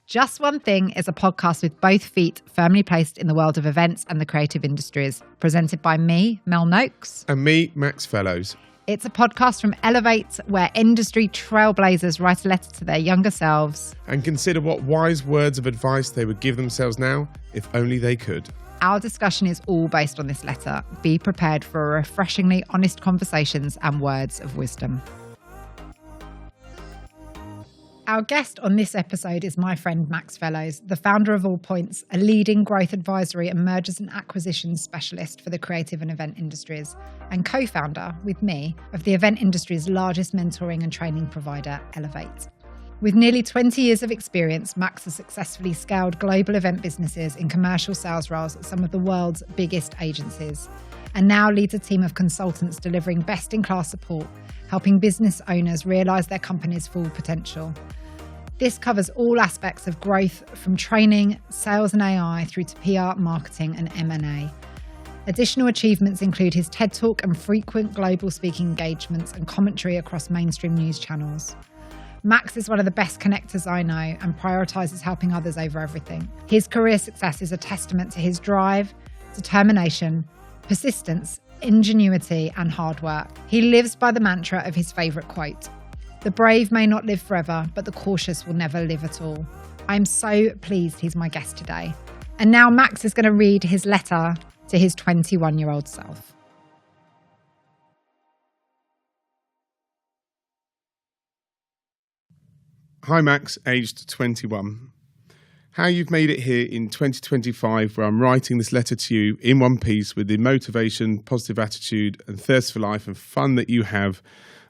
Just One Thing is a podcast with both feet firmly placed in the world of events and the creative industries, presented by me, Mel Noakes. And me, Max Fellows. It's a podcast from Elevate, where industry trailblazers write a letter to their younger selves. And consider what wise words of advice they would give themselves now, if only they could. Our discussion is all based on this letter. Be prepared for refreshingly honest conversations and words of wisdom. Our guest on this episode is my friend Max Fellows, the founder of Allpoints, a leading growth advisory and mergers and acquisitions specialist for the creative and event industries, and co-founder, with me, of the event industry's largest mentoring and training provider, Elevate. With nearly 20 years of experience, Max has successfully scaled global event businesses in commercial sales roles at some of the world's biggest agencies, and now leads a team of consultants delivering best-in-class support, helping business owners realise their company's full potential. This covers all aspects of growth, from training, sales and AI, through to PR, marketing and M&A. Additional achievements include his TED Talk and frequent global speaking engagements and commentary across mainstream news channels. Max is one of the best connectors I know and prioritises helping others over everything. His career success is a testament to his drive, determination, persistence, ingenuity and hard work. He lives by the mantra of his favourite quote: "The brave may not live forever, but the cautious will never live at all." I'm so pleased he's my guest today. And now Max is going to read his letter to his 21-year-old self. Hi Max, aged 21. How you've made it here in 2025, where I'm writing this letter to you in one piece with the motivation, positive attitude and thirst for life and fun that you have,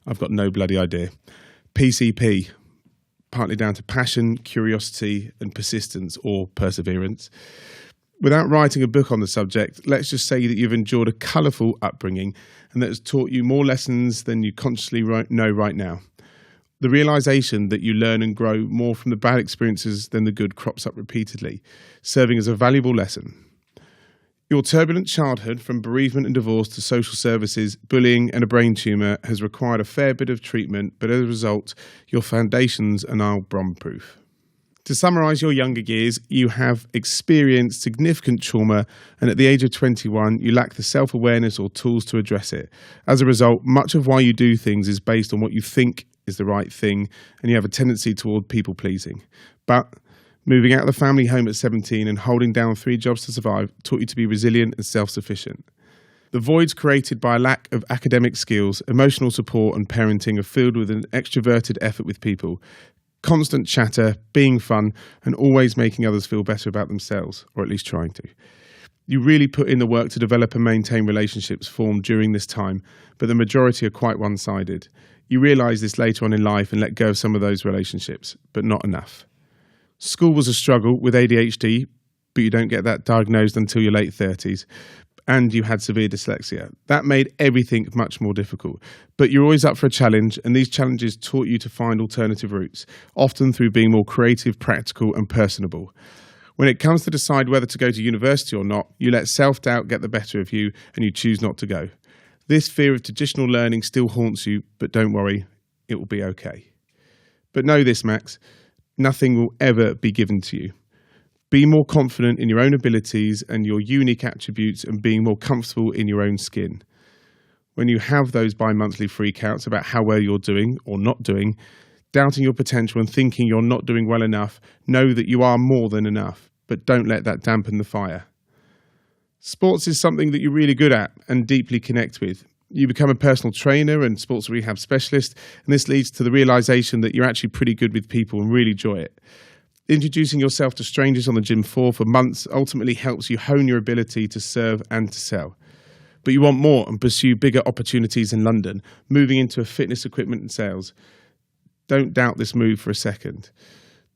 I've got no bloody idea. PCP, partly down to passion, curiosity and persistence, or perseverance. Without writing a book on the subject, let's just say that you've endured a colourful upbringing and that has taught you more lessons than you consciously know right now. The realisation that you learn and grow more from the bad experiences than the good crops up repeatedly, serving as a valuable lesson. Your turbulent childhood, from bereavement and divorce to social services, bullying and a brain tumour, has required a fair bit of treatment, but as a result, your foundations are now bomb-proof. To summarise your younger years, you have experienced significant trauma, and at the age of 21, you lack the self-awareness or tools to address it. As a result, much of why you do things is based on what you think is the right thing, and you have a tendency toward people-pleasing. But moving out of the family home at 17 and holding down 3 jobs to survive taught you to be resilient and self-sufficient. The voids created by a lack of academic skills, emotional support and parenting are filled with an extroverted effort with people, constant chatter, being fun, and always making others feel better about themselves, or at least trying to. You really put in the work to develop and maintain relationships formed during this time, but the majority are quite one-sided. You realise this later on in life and let go of some of those relationships, but not enough. School was a struggle with ADHD, but you don't get that diagnosed until your late 30s, and you had severe dyslexia. That made everything much more difficult, but you're always up for a challenge, and these challenges taught you to find alternative routes, often through being more creative, practical and personable. When it comes to decide whether to go to university or not, you let self-doubt get the better of you and you choose not to go. This fear of traditional learning still haunts you, but don't worry, it will be okay. But know this, Max, nothing will ever be given to you. Be more confident in your own abilities and your unique attributes and being more comfortable in your own skin. When you have those bi-monthly freakouts about how well you're doing or not doing, doubting your potential and thinking you're not doing well enough, know that you are more than enough, but don't let that dampen the fire. Sports is something that you're really good at and deeply connect with. You become a personal trainer and sports rehab specialist, and this leads to the realisation that you're actually pretty good with people and really enjoy it. Introducing yourself to strangers on the gym floor for months ultimately helps you hone your ability to serve and to sell. But you want more and pursue bigger opportunities in London, moving into fitness equipment and sales. Don't doubt this move for a second.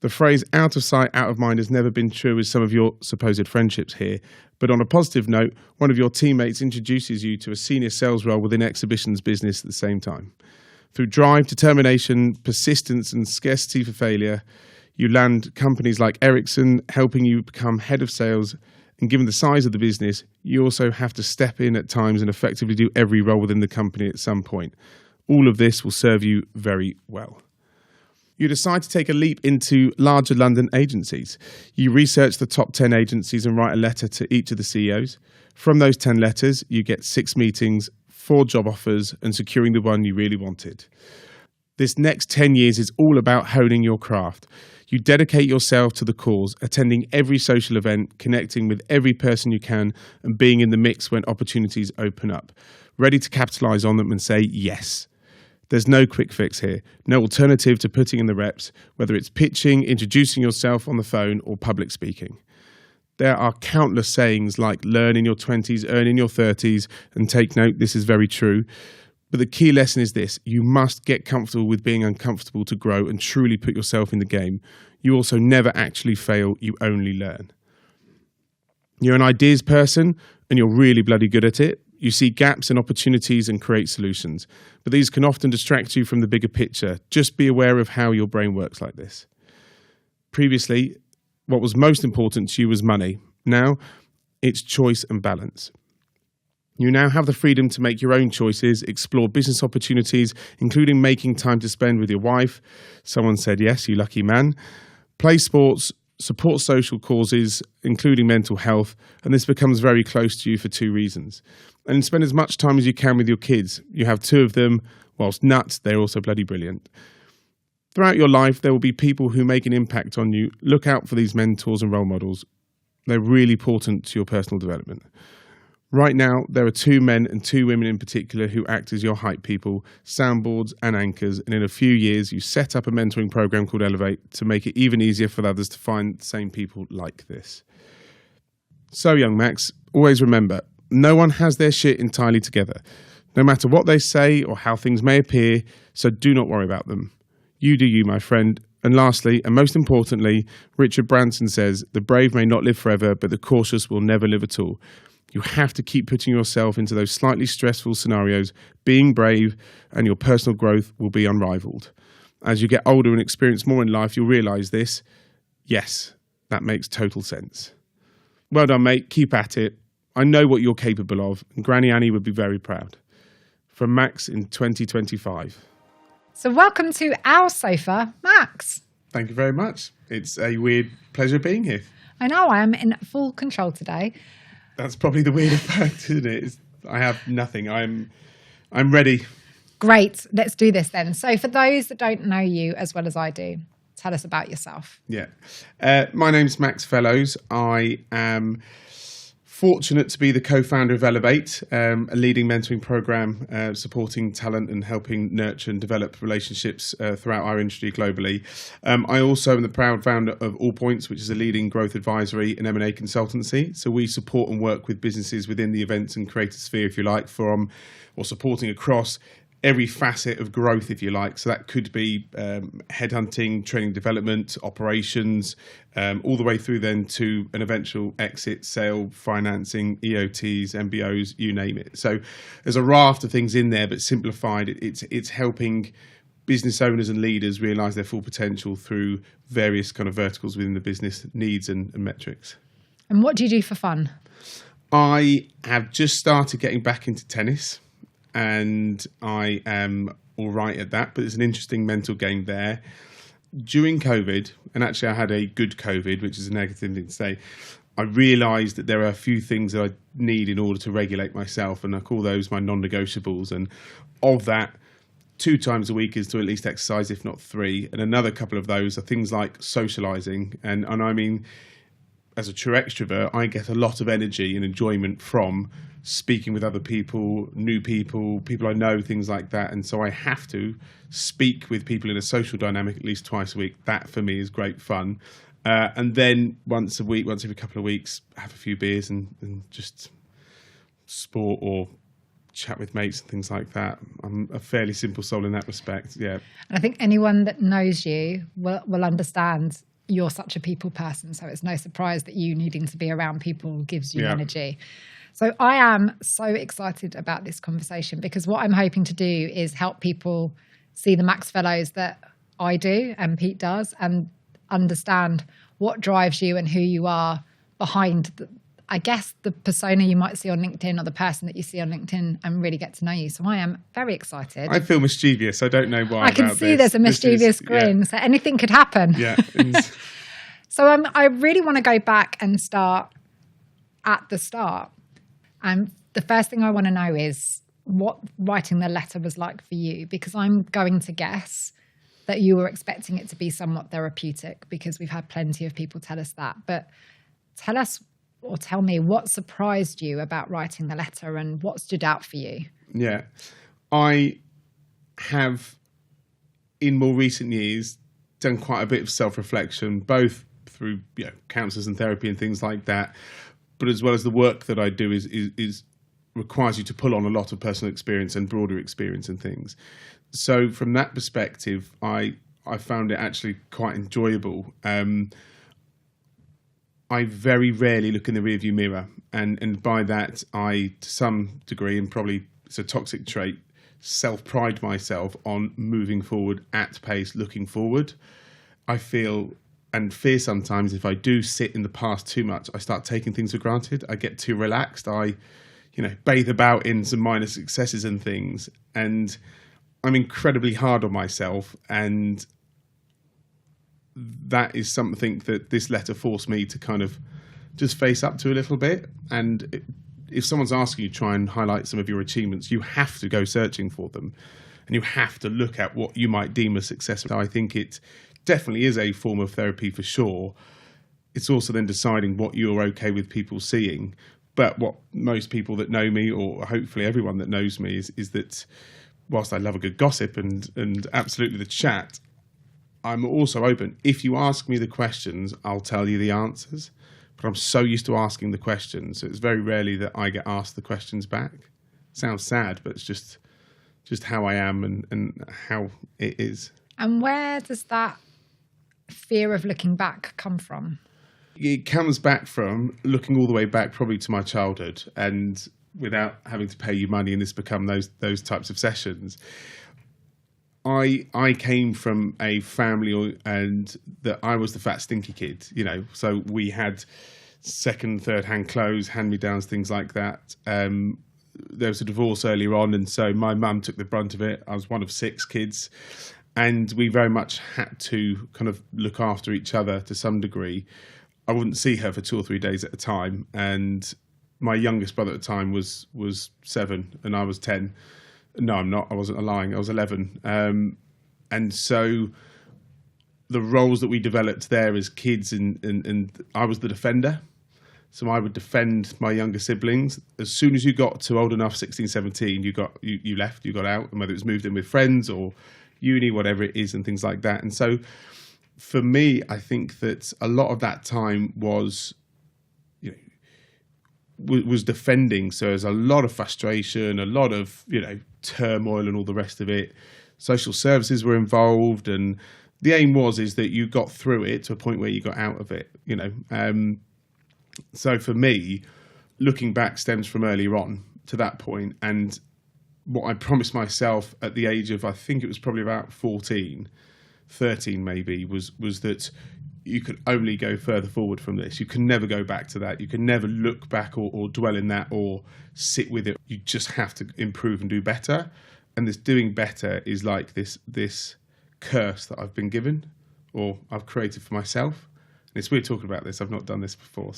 The phrase out of sight, out of mind has never been true with some of your supposed friendships here. But on a positive note, one of your teammates introduces you to a senior sales role within exhibitions business at the same time. Through drive, determination, persistence and scarcity for failure, you land companies like Ericsson, helping you become head of sales. And given the size of the business, you also have to step in at times and effectively do every role within the company at some point. All of this will serve you very well. You decide to take a leap into larger London agencies. You research the top 10 agencies and write a letter to each of the CEOs. From those 10 letters, you get 6 meetings, 4 job offers, and securing the one you really wanted. This next 10 years is all about honing your craft. You dedicate yourself to the cause, attending every social event, connecting with every person you can, and being in the mix when opportunities open up, ready to capitalise on them and say yes. There's no quick fix here, no alternative to putting in the reps, whether it's pitching, introducing yourself on the phone, or public speaking. There are countless sayings like learn in your 20s, earn in your 30s, and take note, this is very true. But the key lesson is this: you must get comfortable with being uncomfortable to grow and truly put yourself in the game. You also never actually fail, you only learn. You're an ideas person and you're really bloody good at it. You see gaps and opportunities and create solutions. But these can often distract you from the bigger picture. Just be aware of how your brain works like this. Previously, what was most important to you was money. Now, it's choice and balance. You now have the freedom to make your own choices, explore business opportunities, including making time to spend with your wife. Someone said yes, you lucky man. Play sports, support social causes, including mental health, and this becomes very close to you for 2 reasons. And spend as much time as you can with your kids. You have 2 of them. Whilst nuts, they're also bloody brilliant. Throughout your life, there will be people who make an impact on you. Look out for these mentors and role models. They're really important to your personal development. Right now, there are 2 men and 2 women in particular who act as your hype people, soundboards and anchors, and in a few years you set up a mentoring program called Elevate to make it even easier for others to find the same people like this. So young Max, always remember, no one has their shit entirely together, no matter what they say or how things may appear, so do not worry about them. You do you, my friend. And lastly, and most importantly, Richard Branson says, the brave may not live forever, but the cautious will never live at all. You have to keep putting yourself into those slightly stressful scenarios, being brave, and your personal growth will be unrivaled. As you get older and experience more in life, you'll realise this. Yes, that makes total sense. Well done, mate. Keep at it. I know what you're capable of, and Granny Annie would be very proud. From Max in 2025. So welcome to our sofa, Max. Thank you very much. It's a weird pleasure being here. I know, I am in full control today. That's probably the weird fact, isn't it? I have nothing. I'm ready. Great. Let's do this then. So for those that don't know you as well as I do, tell us about yourself. Yeah. My name's Max Fellows. I am fortunate to be the co-founder of Elevate, a leading mentoring program supporting talent and helping nurture and develop relationships throughout our industry globally. I also am the proud founder of Allpoints, which is a leading growth advisory and M&A consultancy. So we support and work with businesses within the events and creative sphere, if you like, supporting across every facet of growth, if you like. So that could be headhunting, training development, operations, all the way through then to an eventual exit, sale, financing, EOTs, MBOs, you name it. So there's a raft of things in there, but simplified, it's helping business owners and leaders realise their full potential through various kind of verticals within the business needs and metrics. And what do you do for fun? I have just started getting back into tennis. And I am all right at that, but it's an interesting mental game there. During COVID, and actually I had a good COVID, which is a negative thing to say, I realised that there are a few things that I need in order to regulate myself, and I call those my non-negotiables. And of that, 2 times a week is to at least exercise, if not 3. And another couple of those are things like socialising. And I mean, as a true extrovert, I get a lot of energy and enjoyment from speaking with other people, new people, people I know, things like that. And so I have to speak with people in a social dynamic at least twice a week. That for me is great fun. And then once a week, once every couple of weeks, have a few beers and just sport or chat with mates and things like that. I'm a fairly simple soul in that respect. Yeah. And I think anyone that knows you will understand you're such a people person. So it's no surprise that you needing to be around people gives you energy. So I am so excited about this conversation because what I'm hoping to do is help people see the Max Fellows that I do and Pete does and understand what drives you and who you are behind I guess, the persona you might see on LinkedIn or the person that you see on LinkedIn and really get to know you. So I am very excited. I feel mischievous. I don't know why. I can see there's a mischievous grin. Yeah. So anything could happen. Yeah. So I really want to go back and start at the start. And the first thing I want to know is what writing the letter was like for you, because I'm going to guess that you were expecting it to be somewhat therapeutic, because we've had plenty of people tell us that. But tell me what surprised you about writing the letter and what stood out for you. Yeah, I have in more recent years done quite a bit of self-reflection, both through counsellors and therapy and things like that, but as well as the work that I do is requires you to pull on a lot of personal experience and broader experience and things. So from that perspective, I found it actually quite enjoyable. I very rarely look in the rearview mirror, and by that I, to some degree, and probably it's a toxic trait, self-pride myself on moving forward at pace, looking forward. I feel and fear sometimes if I do sit in the past too much, I start taking things for granted. I get too relaxed. I, bathe about in some minor successes and things, and I'm incredibly hard on myself, and that is something that this letter forced me to kind of just face up to a little bit. And if someone's asking you to try and highlight some of your achievements, you have to go searching for them, and you have to look at what you might deem a success. I think it definitely is a form of therapy for sure. It's also then deciding what you're okay with people seeing. But what most people that know me, or hopefully everyone that knows me, is that whilst I love a good gossip and absolutely the chat, I'm also open. If you ask me the questions, I'll tell you the answers. But I'm so used to asking the questions, so it's very rarely that I get asked the questions back. Sounds sad, but it's just how I am and how it is. And where does that fear of looking back come from? It comes back from looking all the way back probably to my childhood, and without having to pay you money and this become those types of sessions. I came from a family and that I was the fat stinky kid, so we had second, third hand clothes, hand-me-downs, things like that. There was a divorce earlier on, and so my mum took the brunt of it. I was one of 6 kids, and we very much had to kind of look after each other to some degree. I wouldn't see her for 2 or 3 days at a time, and my youngest brother at the time was 7 and I was 10. No, I'm not. I wasn't lying. I was 11. And so the roles that we developed there as kids, and I was the defender. So I would defend my younger siblings. As soon as you got to old enough, 16, 17, you left, you got out, and whether it was moved in with friends or uni, whatever it is, and things like that. And so for me, I think that a lot of that time was defending. So there's a lot of frustration, a lot of, turmoil and all the rest of it. Social services were involved, and the aim is that you got through it to a point where you got out of it, So for me, looking back stems from earlier on to that point. And what I promised myself at the age of, I think it was probably about 13 maybe, was that you could only go further forward from this. You can never go back to that. You can never look back or dwell in that or sit with it. You just have to improve and do better. And this doing better is like this curse that I've been given, or I've created for myself. And it's weird talking about this. I've not done this before.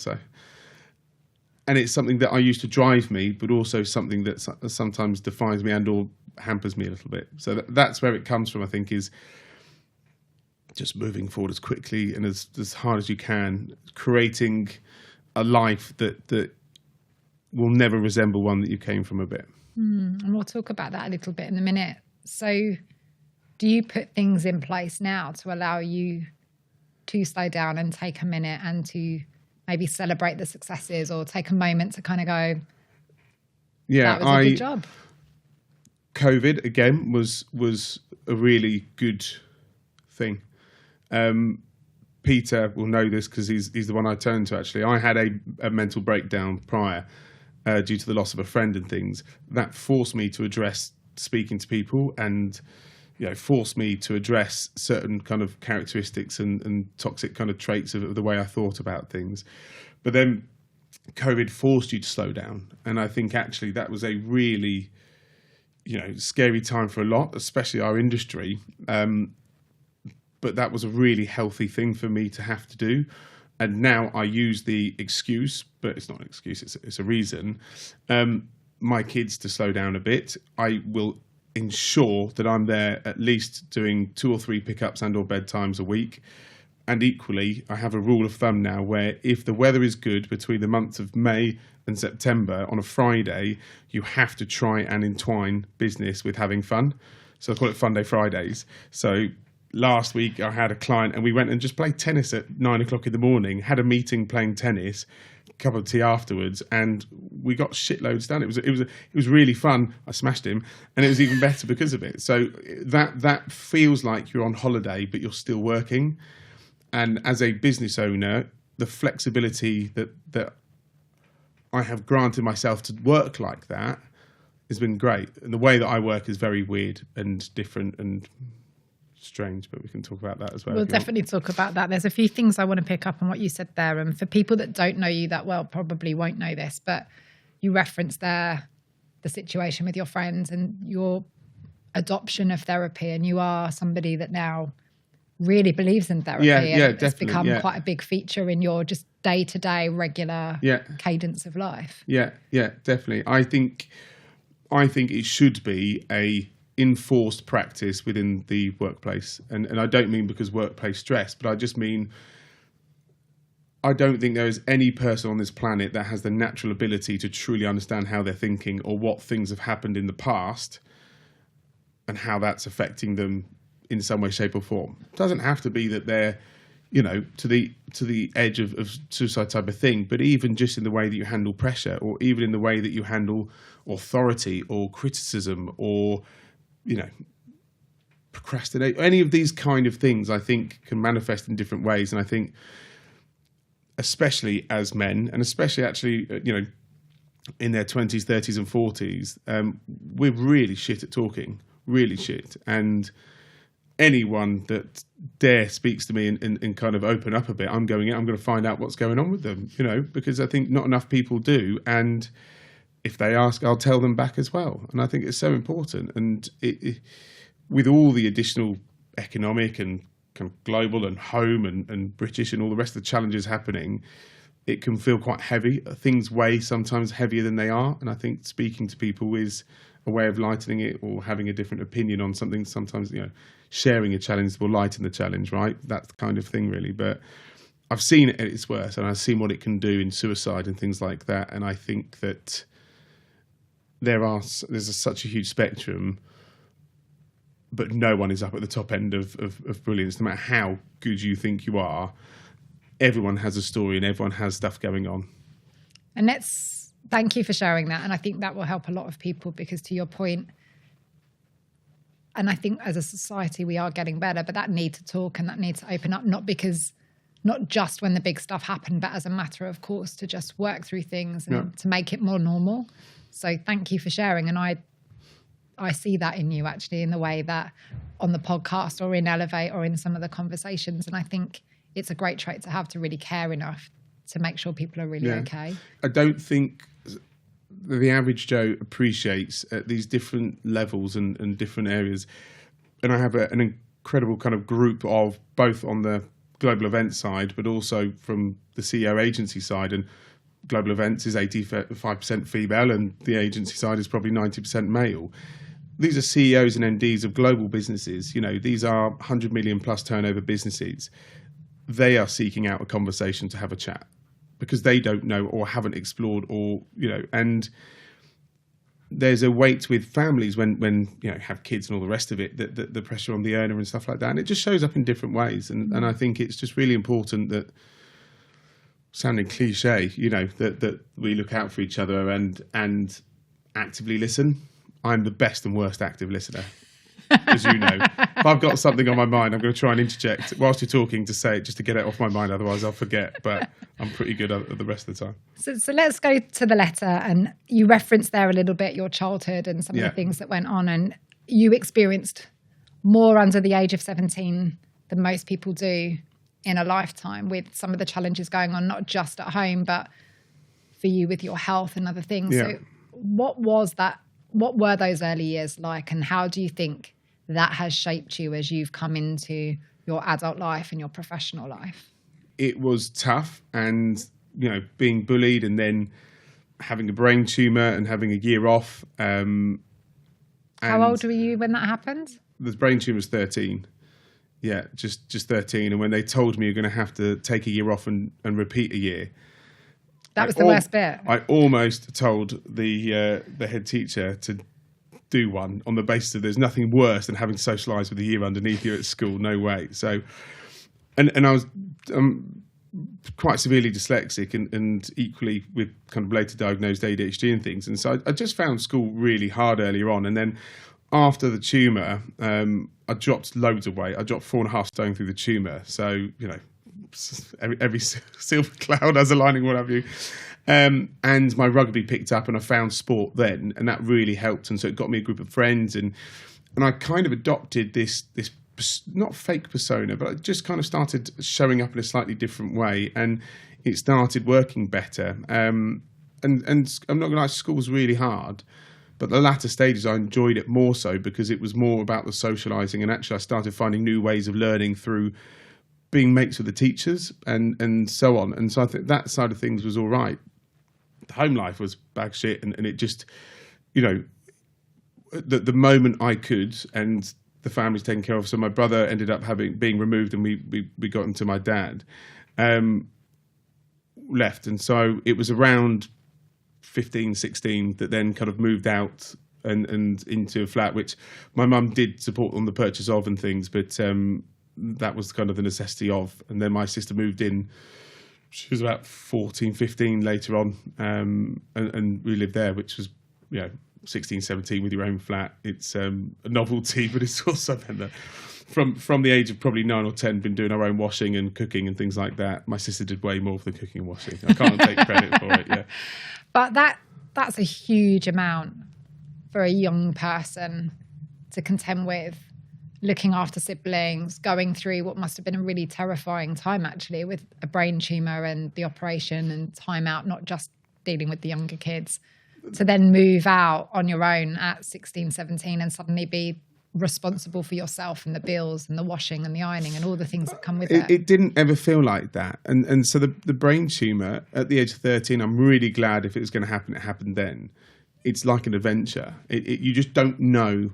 And it's something that I used to drive me, but also something that sometimes defines me and or hampers me a little bit. So that's where it comes from, I think, is just moving forward as quickly and as hard as you can, creating a life that will never resemble one that you came from a bit. And we'll talk about that a little bit in a minute. So do you put things in place now to allow you to slow down and take a minute and to maybe celebrate the successes, or take a moment to kind of go, yeah, that was a good job? COVID, again, was a really good thing. Peter will know this because he's the one I turned to, actually. I had a mental breakdown prior due to the loss of a friend and things. That forced me to address speaking to people, and forced me to address certain kind of characteristics and toxic kind of traits of the way I thought about things. But then COVID forced you to slow down. And I think actually that was a really, scary time for a lot, especially our industry. But that was a really healthy thing for me to have to do. And now I use the excuse, but it's not an excuse, it's a reason, my kids to slow down a bit. I will ensure that I'm there at least doing 2 or 3 pickups and or bedtimes a week. And equally, I have a rule of thumb now where if the weather is good between the months of May and September on a Friday, you have to try and entwine business with having fun. So I call it Fun Day Fridays. So last week I had a client and we went and just played tennis at 9 o'clock in the morning, had a meeting playing tennis, a cup of tea afterwards, and we got shitloads done. It was really fun. I smashed him, and it was even better because of it. So that feels like you're on holiday, but you're still working. And as a business owner, the flexibility that I have granted myself to work like that has been great. And the way that I work is very weird and different and strange, but we can talk about that as well. We'll definitely talk about that. There's a few things I want to pick up on what you said there. And for people that don't know you that well, probably won't know this, but you referenced there the situation with your friends and your adoption of therapy. And you are somebody that now really believes in therapy. And it's become quite a big feature in your just day-to-day regular cadence of life. Yeah, definitely. I think it should be a enforced practice within the workplace. And I don't mean because workplace stress, but I just mean I don't think there is any person on this planet that has the natural ability to truly understand how they're thinking or what things have happened in the past and how that's affecting them in some way, shape or form. It doesn't have to be that they're, to the edge of suicide type of thing, but even just in the way that you handle pressure, or even in the way that you handle authority or criticism or, procrastinate, any of these kind of things, I think can manifest in different ways. And I think especially as men, and especially actually, in their 20s, 30s and 40s, we're really shit at talking, really shit. And anyone that dare speaks to me and kind of open up a bit, I'm going to find out what's going on with them, because I think not enough people do. And if they ask, I'll tell them back as well. And I think it's so important. And with all the additional economic and kind of global and home and British and all the rest of the challenges happening, it can feel quite heavy. Things weigh sometimes heavier than they are. And I think speaking to people is a way of lightening it, or having a different opinion on something. Sometimes, sharing a challenge will lighten the challenge, right? That kind of thing, really. But I've seen it at its worst, and I've seen what it can do in suicide and things like that. And I think that there's such a huge spectrum, but no one is up at the top end of brilliance. No matter how good you think you are, everyone has a story and everyone has stuff going on. And thank you for sharing that. And I think that will help a lot of people, because to your point, and I think as a society we are getting better, but that need to talk and that need to open up, not just when the big stuff happened, but as a matter of course to just work through things and to make it more normal. So thank you for sharing. And I see that in you actually, in the way that on the podcast or in Elevate or in some of the conversations. And I think it's a great trait to have, to really care enough to make sure people are really okay. I don't think the average Joe appreciates at these different levels and different areas. And I have an incredible kind of group of both on the global event side, but also from the CEO agency side. And global events is 85% female, and the agency side is probably 90% male. These are CEOs and MDs of global businesses. These are 100 million plus turnover businesses. They are seeking out a conversation to have a chat because they don't know or haven't explored, or, and there's a weight with families when have kids and all the rest of it, the pressure on the earner and stuff like that. And it just shows up in different ways. And I think it's just really important that, sounding cliche, that we look out for each other and actively listen. I'm the best and worst active listener, as you know. If I've got something on my mind, I'm going to try and interject whilst you're talking to say it, just to get it off my mind. Otherwise, I'll forget. But I'm pretty good at the rest of the time. So let's go to the letter. And you referenced there a little bit your childhood and some of the things that went on. And you experienced more under the age of 17 than most people do in a lifetime, with some of the challenges going on, not just at home, but for you with your health and other things. Yeah. So what were those early years like, and how do you think that has shaped you as you've come into your adult life and your professional life? It was tough, and being bullied and then having a brain tumor and having a year off. How old were you when that happened? The brain tumor was 13. Yeah, just 13. And when they told me you're going to have to take a year off and repeat a year. That was the worst bit. I almost told the head teacher to do one on the basis of there's nothing worse than having to socialise with a year underneath you at school. No way. So, and I was quite severely dyslexic and equally with kind of later diagnosed ADHD and things. And so I just found school really hard earlier on. And then after the tumour, I dropped loads of weight. I dropped 4.5 stone through the tumour. So, every silver cloud has a lining, what have you. And my rugby picked up, and I found sport then, and that really helped. And so it got me a group of friends, and I kind of adopted this not fake persona, but I just kind of started showing up in a slightly different way, and it started working better. And I'm not going to lie, school was really hard. But the latter stages, I enjoyed it more so because it was more about the socialising, and actually I started finding new ways of learning through being mates with the teachers and so on. And so I think that side of things was all right. The home life was bag shit, and it just, the moment I could, and the family's taken care of. So my brother ended up being removed, and we got into my dad, left. And so it was around 15, 16 that then kind of moved out and into a flat, which my mum did support on the purchase of and things, but that was kind of the necessity of. And then my sister moved in. She was about 14, 15 later on, and we lived there, which was 16, 17 with your own flat. It's a novelty, but it's also then from the age of probably 9 or 10 been doing our own washing and cooking and things like that. My sister did way more of the cooking and washing. I can't take credit for it. Yeah. But that's a huge amount for a young person to contend with, looking after siblings, going through what must have been a really terrifying time, actually, with a brain tumour and the operation and time out, not just dealing with the younger kids, to then move out on your own at 16, 17 and suddenly be responsible for yourself and the bills and the washing and the ironing and all the things that come with it. It didn't ever feel like that. And so the brain tumour at the age of 13, I'm really glad if it was going to happen, it happened then. It's like an adventure. You just don't know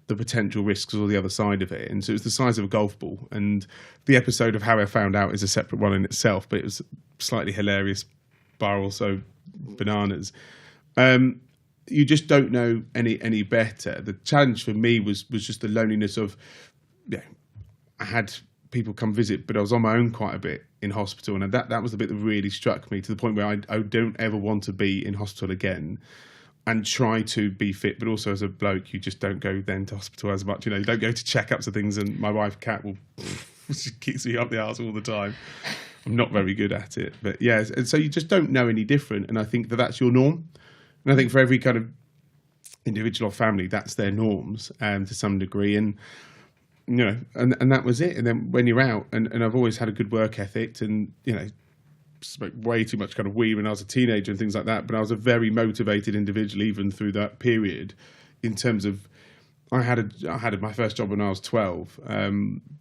the potential risks or the other side of it. And so it's the size of a golf ball. And the episode of how I found out is a separate one in itself, but it was slightly hilarious, bar also bananas. You just don't know any better. The challenge for me was just the loneliness of, I had people come visit, but I was on my own quite a bit in hospital. And that was the bit that really struck me, to the point where I don't ever want to be in hospital again, and try to be fit. But also as a bloke, you just don't go then to hospital as much. You don't go to checkups and things. And my wife, Kat, she kicks me up the arse all the time. I'm not very good at it. But yeah, and so you just don't know any different. And I think that's your norm. And I think for every kind of individual or family, that's their norms to some degree. And, and that was it. And then when you're out, and I've always had a good work ethic, and, smoked way too much kind of weed when I was a teenager and things like that. But I was a very motivated individual even through that period, in terms of, I had my first job when I was 12,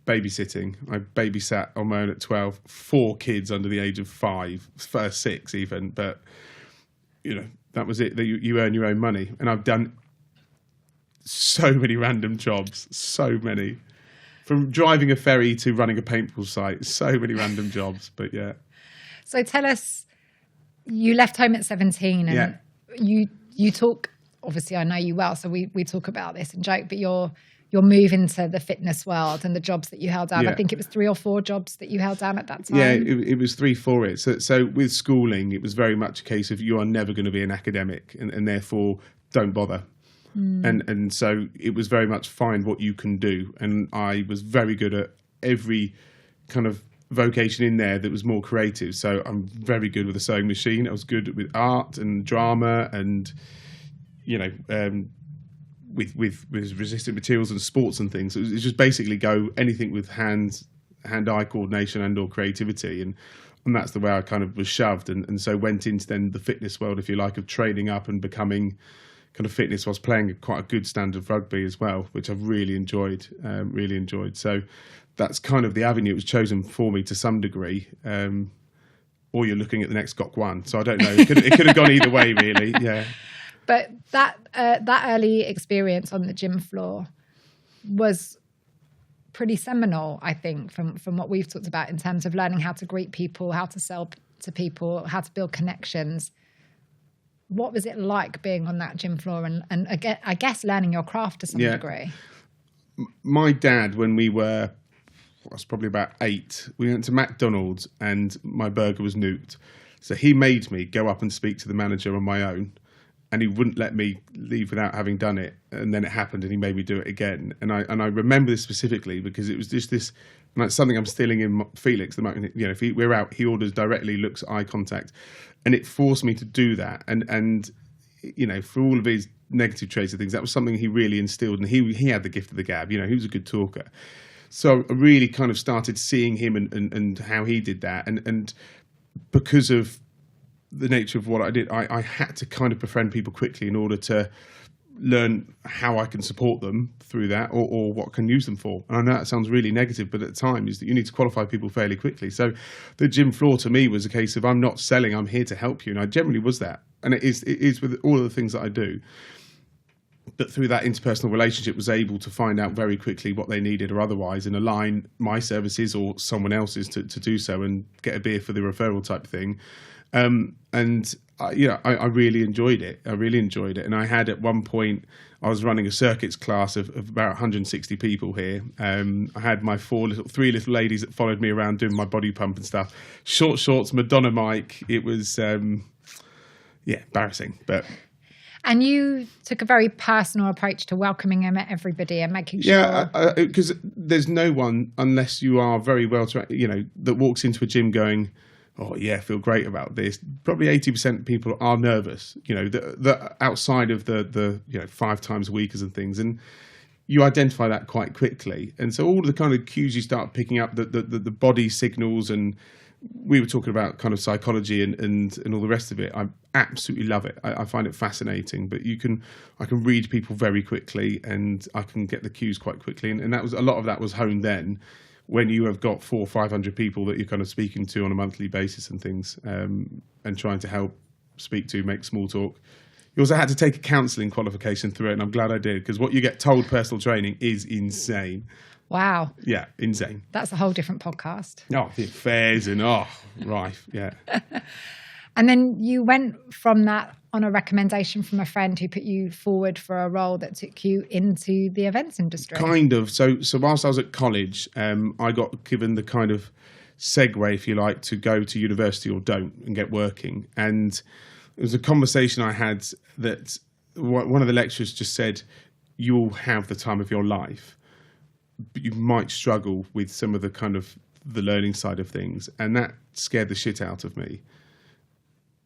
babysitting. I babysat on my own at 12, 4 kids under the age of 5, first 6 even. But, that was it. That you earn your own money. And I've done so many random jobs, so many. From driving a ferry to running a paintball site, so many random jobs. But yeah. So tell us, you left home at 17 and you talk, obviously I know you well, so we talk about this and joke, but your move into the fitness world and the jobs that you held down. I think it was 3 or 4 jobs that you held down at that time. Yeah, it was 3 for it. So with schooling, it was very much a case of, you are never going to be an academic, and therefore don't bother. And so it was very much find what you can do. And I was very good at every kind of vocation in there that was more creative. So I'm very good with a sewing machine. I was good with art and drama and, with resistant materials and sports and things. It was just basically go anything with hands hand-eye coordination and or creativity. And that's the way I kind of was shoved. And so went into then the fitness world, if you like, of training up and becoming kind of fitness whilst playing quite a good standard of rugby as well, which I've really enjoyed. So that's kind of the avenue it was chosen for me to some degree. Or you're looking at the next GOC1. So I don't know. It could have gone either way, really. Yeah. But that early experience on the gym floor was pretty seminal, I think, from what we've talked about in terms of learning how to greet people, how to sell to people, how to build connections. What was it like being on that gym floor and again, I guess learning your craft to some degree? My dad, when I was probably about 8, we went to McDonald's and my burger was nuked. So he made me go up and speak to the manager on my own, and he wouldn't let me leave without having done it. And then it happened and he made me do it again. And I remember this specifically because it was just this, and it's something I'm stealing in Felix. If we're out, he orders directly, looks at eye contact, and it forced me to do that. And for all of his negative traits and things, that was something he really instilled. And he had the gift of the gab. He was a good talker. So I really kind of started seeing him and how he did that. And because of the nature of what I did, I had to kind of befriend people quickly in order to learn how I can support them through that or what I can use them for. And I know that sounds really negative, but at the time is that you need to qualify people fairly quickly. So the gym floor to me was a case of I'm not selling, I'm here to help you. And I generally was that. And it is with all of the things that I do. But through that interpersonal relationship was able to find out very quickly what they needed or otherwise and align my services or someone else's to do so and get a beer for the referral type thing. I really enjoyed it. And I had at one point, I was running a circuits class of about 160 people here. I had my three little ladies that followed me around doing my body pump and stuff. Short shorts, Madonna mic. It was, embarrassing, but... And you took a very personal approach to welcoming everybody and making sure... Yeah, because there's no one, unless you are very well trained, that walks into a gym going, oh, yeah, I feel great about this. Probably 80% of people are nervous, the outside of the 5 times a week and things. And you identify that quite quickly. And so all the kind of cues you start picking up, the body signals, and we were talking about kind of psychology and all the rest of it. I absolutely love it. I find it fascinating, but I can read people very quickly and I can get the cues quite quickly. And that was, a lot of that was honed then when you have got 400 or 500 people that you're kind of speaking to on a monthly basis and things, and trying to help speak to, make small talk. You also had to take a counselling qualification through it, and I'm glad I did, because what you get told personal training is insane. Wow. Yeah, insane. That's a whole different podcast. Oh, the affairs and rife, yeah. And then you went from that on a recommendation from a friend who put you forward for a role that took you into the events industry. Kind of. So whilst I was at college, I got given the kind of segue, if you like, to go to university or don't and get working. And it was a conversation I had that one of the lecturers just said, you will have the time of your life, but you might struggle with some of the kind of the learning side of things. And that scared the shit out of me.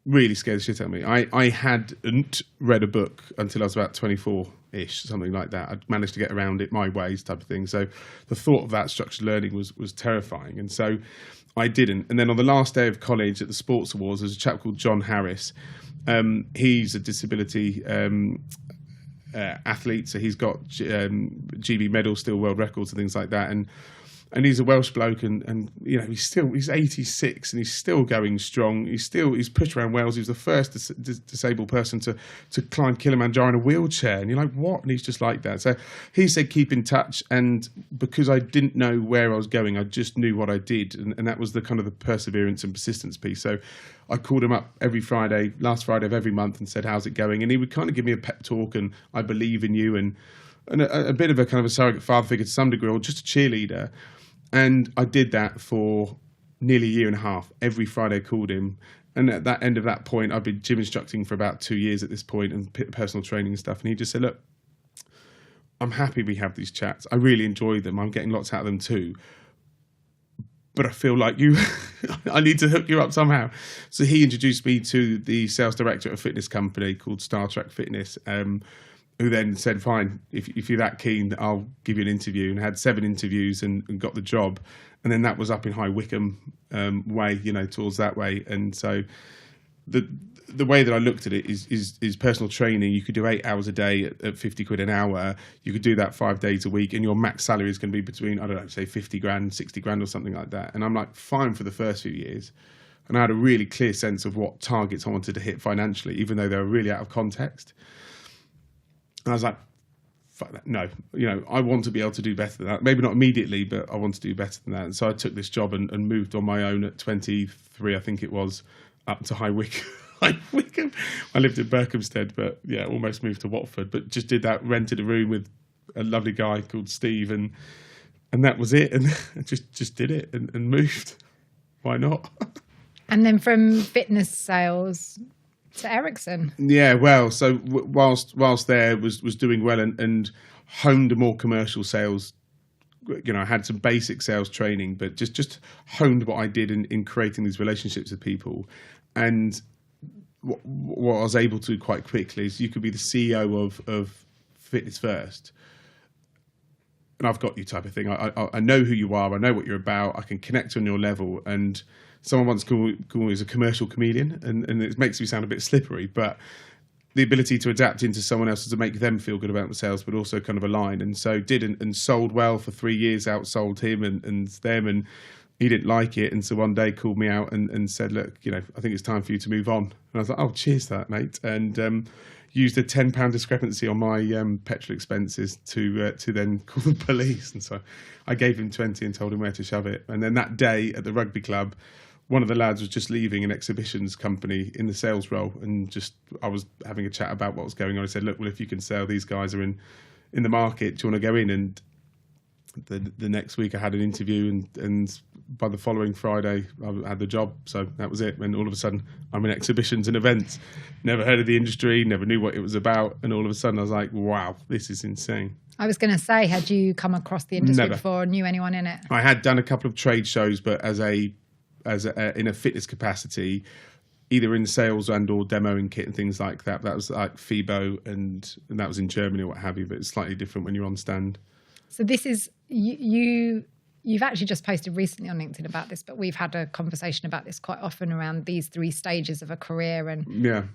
Really scared the shit out of me. I hadn't read a book until I was about 24-ish, something like that. I'd managed to get around it my ways type of thing. So the thought of that structured learning was terrifying. And so I didn't. And then on the last day of college at the Sports Awards, there's a chap called John Harris. He's a disability athlete. So he's got GB medals, still world records and things like that. And he's a Welsh bloke, and he's 86 and he's still going strong. He's pushed around Wales. He was the first disabled person to climb Kilimanjaro in a wheelchair. And you're like, what? And he's just like that. So he said, keep in touch. And because I didn't know where I was going, I just knew what I did. And that was the kind of the perseverance and persistence piece. So I called him up every Friday, last Friday of every month, and said, how's it going? And he would kind of give me a pep talk and I believe in you and a bit of a kind of a surrogate father figure to some degree, or just a cheerleader. And I did that for nearly a year and a half. Every Friday I called him. And at that end of that point, I've been gym instructing for about 2 years at this point and personal training and stuff. And he just said, look, I'm happy we have these chats. I really enjoy them. I'm getting lots out of them too. But I feel like I need to hook you up somehow. So he introduced me to the sales director of a fitness company called Star Trek Fitness. who then said, fine, if you're that keen, I'll give you an interview, and had 7 interviews and got the job. And then that was up in High Wycombe way, towards that way. And so the way that I looked at it is personal training. You could do 8 hours a day at 50 quid an hour. You could do that 5 days a week, and your max salary is going to be between, I don't know, say 50 grand, 60 grand or something like that. And I'm like, fine for the first few years. And I had a really clear sense of what targets I wanted to hit financially, even though they were really out of context. And I was like, fuck that. No, I want to be able to do better than that. Maybe not immediately, but I want to do better than that. And so I took this job and moved on my own at 23, I think it was, up to High Wycombe. I lived in Berkhamsted, but yeah, almost moved to Watford. But just did that, rented a room with a lovely guy called Steve, and that was it. And just did it and moved. Why not? And then from fitness sales to Ericsson. Yeah, well, so whilst there was doing well and honed a more commercial sales. I had some basic sales training, but just honed what I did in creating these relationships with people. And what I was able to quite quickly is you could be the CEO of Fitness First, and I've got you type of thing. I know who you are. I know what you're about. I can connect on your level. And someone once called me as a commercial chameleon, and it makes me sound a bit slippery, but the ability to adapt into someone else to make them feel good about themselves, but also kind of align. And so did and sold well for 3 years, outsold him and them, and he didn't like it. And so one day called me out and said, look, I think it's time for you to move on. And I was like, oh, cheers to that, mate. And used a £10 discrepancy on my petrol expenses to then call the police. And so I gave him 20 and told him where to shove it. And then that day at the rugby club, one of the lads was just leaving an exhibitions company in the sales role, and I was having a chat about what was going on. I said, look, well, if you can sell, these guys are in the market. Do you want to go in? And the next week I had an interview, and by the following Friday I had the job. So that was it. And all of a sudden I'm in exhibitions and events. Never heard of the industry, never knew what it was about. And all of a sudden I was like, wow, this is insane. I was going to say, had you come across the industry Never. before or knew anyone in it? I had done a couple of trade shows, but in a fitness capacity, either in sales and or demoing kit and things like that. That was like FIBO, and that was in Germany or what have you, but it's slightly different when you're on stand. So this is, you've actually just posted recently on LinkedIn about this, but we've had a conversation about this quite often around these 3 stages of a career and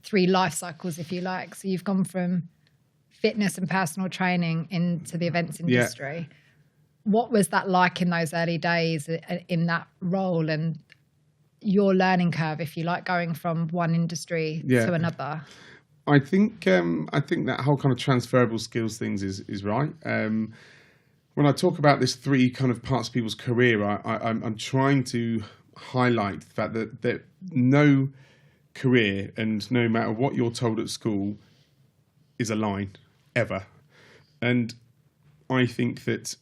3 life cycles, if you like. So you've gone from fitness and personal training into the events industry. Yeah. What was that like in those early days in that role, and your learning curve, if you like, going from one industry to another? I think that whole kind of transferable skills things is right. When I talk about this 3 kind of parts of people's career, I'm trying to highlight the fact that no career, and no matter what you're told at school, is a line ever. And I think that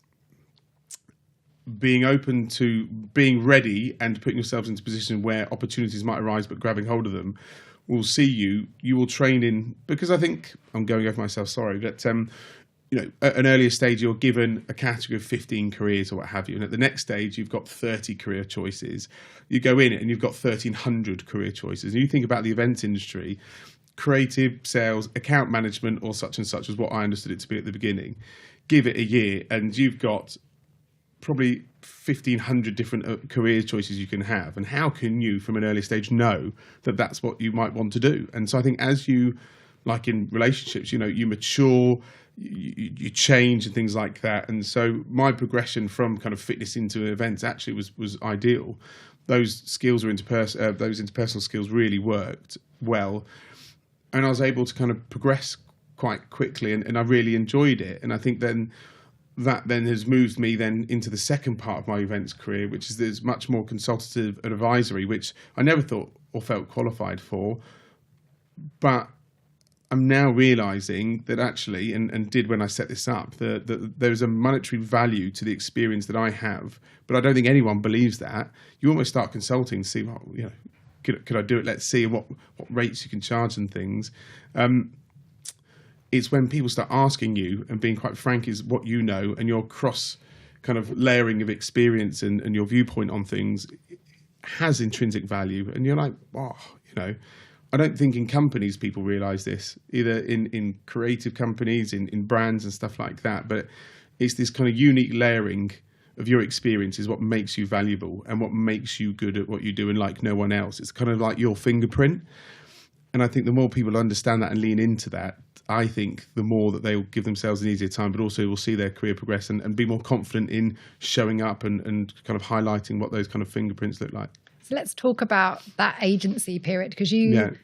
being open to being ready and putting yourselves into a position where opportunities might arise, but grabbing hold of them will see you will train in, because I think I'm going over myself, sorry, but at an earlier stage you're given a category of 15 careers or what have you, and at the next stage you've got 30 career choices. You go in it and you've got 1,300 career choices. And you think about the events industry, creative, sales, account management, or such and such was what I understood it to be at the beginning. Give it a year and you've got probably 1,500 different career choices you can have. And how can you, from an early stage, know that that's what you might want to do? And so I think as you, like in relationships, you mature, you change and things like that. And so my progression from kind of fitness into events actually was ideal. Those skills those interpersonal skills really worked well. And I was able to kind of progress quite quickly, and I really enjoyed it. And I think that has moved me then into the second part of my events career, which is there's much more consultative advisory, which I never thought or felt qualified for. But I'm now realizing that actually, and did when I set this up, that there's a monetary value to the experience that I have. But I don't think anyone believes that. You almost start consulting to see, well, could I do it? Let's see what rates you can charge and things. It's when people start asking you and being quite frank is what you know, and your cross kind of layering of experience and your viewpoint on things has intrinsic value. And you're like, I don't think in companies people realise this, either in creative companies, in brands and stuff like that. But it's this kind of unique layering of your experience is what makes you valuable and what makes you good at what you do and like no one else. It's kind of like your fingerprint. And I think the more people understand that and lean into that, I think the more that they'll give themselves an easier time, but also will see their career progress and be more confident in showing up and kind of highlighting what those kind of fingerprints look like. So let's talk about that agency period, because you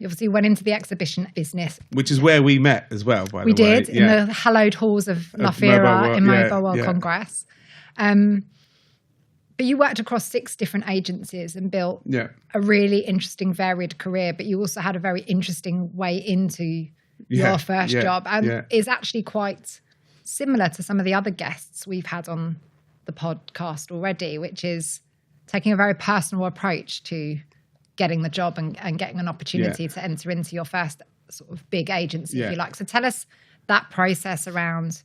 obviously went into the exhibition business. Which is where we met as well, by the way. We did, in the hallowed halls of La Fiera in Mobile World Congress. But you worked across 6 different agencies and built a really interesting, varied career, but you also had a very interesting way into your first job. And is actually quite similar to some of the other guests we've had on the podcast already, which is taking a very personal approach to getting the job and getting an opportunity to enter into your first sort of big agency, if you like. So tell us that process around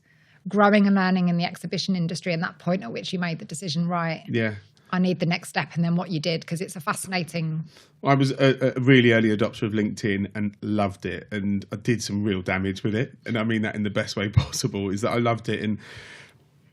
growing and learning in the exhibition industry and that point at which you made the decision, right? Yeah. I need the next step, and then what you did, because it's a fascinating... I was a really early adopter of LinkedIn and loved it, and I did some real damage with it. And I mean that in the best way possible, is that I loved it. And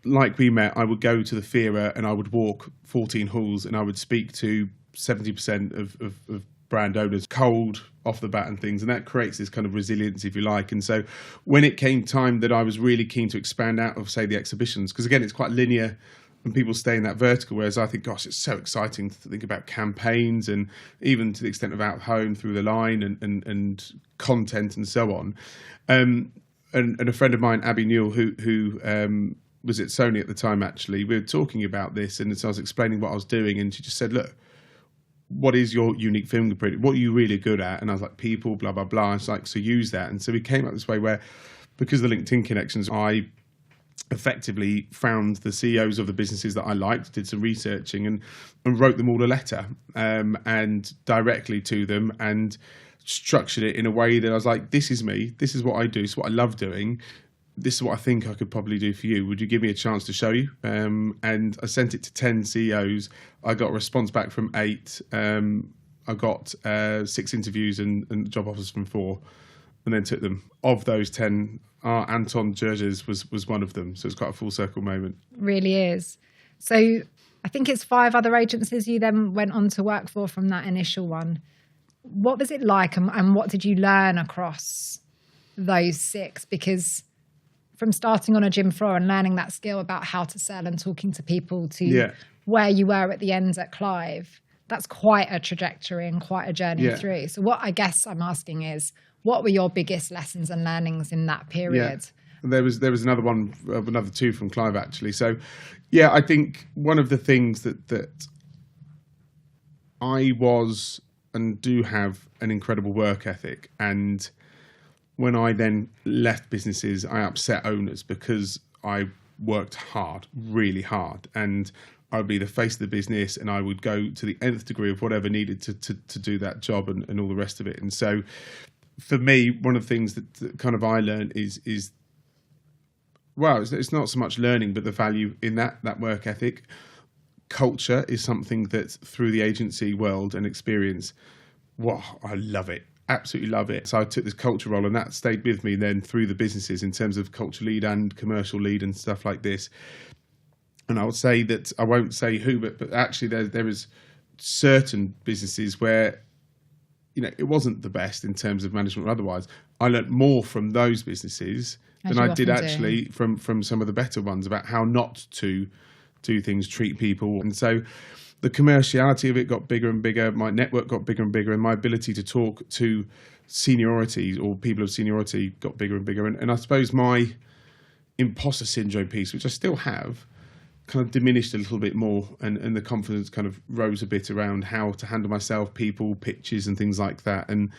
like we met, I would go to the Fiera and I would walk 14 halls and I would speak to 70% of brand owners cold off the bat and things, and that creates this kind of resilience, if you like. And so when it came time that I was really keen to expand out of, say, the exhibitions, because again, it's quite linear and people stay in that vertical, whereas I think, gosh, it's so exciting to think about campaigns and even to the extent of out home through the line and content and so on. And a friend of mine, Abby Newell, who was at Sony at the time, actually, we were talking about this, and so I was explaining what I was doing, and she just said, look, what is your unique fingerprint? What are you really good at? And I was like, people, blah, blah, blah. It's like, so use that. And so we came up this way where, because of the LinkedIn connections, I effectively found the CEOs of the businesses that I liked, did some researching and wrote them all a letter and directly to them, and structured it in a way that I was like, this is me. This is what I do. It's what I love doing. This is what I think I could probably do for you. Would you give me a chance to show you? And I sent it to 10 CEOs. I got a response back from 8. I got 6 interviews and job offers from 4, and then took them. Of those 10, Anton Gerges was one of them. So it's quite a full circle moment. Really is. So I think it's 5 other agencies you then went on to work for from that initial one. What was it like, and what did you learn across those 6? Because from starting on a gym floor and learning that skill about how to sell and talking to people to where you were at the end at Clive, that's quite a trajectory and quite a journey through. So what I guess I'm asking is, what were your biggest lessons and learnings in that period? And there was another 2 from Clive, actually. So, I think one of the things that I was and do have an incredible work ethic, and when I then left businesses, I upset owners because I worked hard, really hard, and I would be the face of the business, and I would go to the nth degree of whatever needed to do that job and all the rest of it. And so for me, one of the things that kind of I learned is it's not so much learning, but the value in that work ethic. Culture is something that through the agency world and experience, I love it. Absolutely love it. So I took this culture role, and that stayed with me then through the businesses in terms of culture lead and commercial lead and stuff like this. And I would say that, I won't say who, but actually there is certain businesses where, it wasn't the best in terms of management or otherwise. I learned more from those businesses than I did actually from some of the better ones about how not to do things, treat people. And so the commerciality of it got bigger and bigger. My network got bigger and bigger, and my ability to talk to seniority or people of seniority got bigger and bigger. And I suppose my imposter syndrome piece, which I still have, kind of diminished a little bit more, and the confidence kind of rose a bit around how to handle myself, people, pitches and things like that. And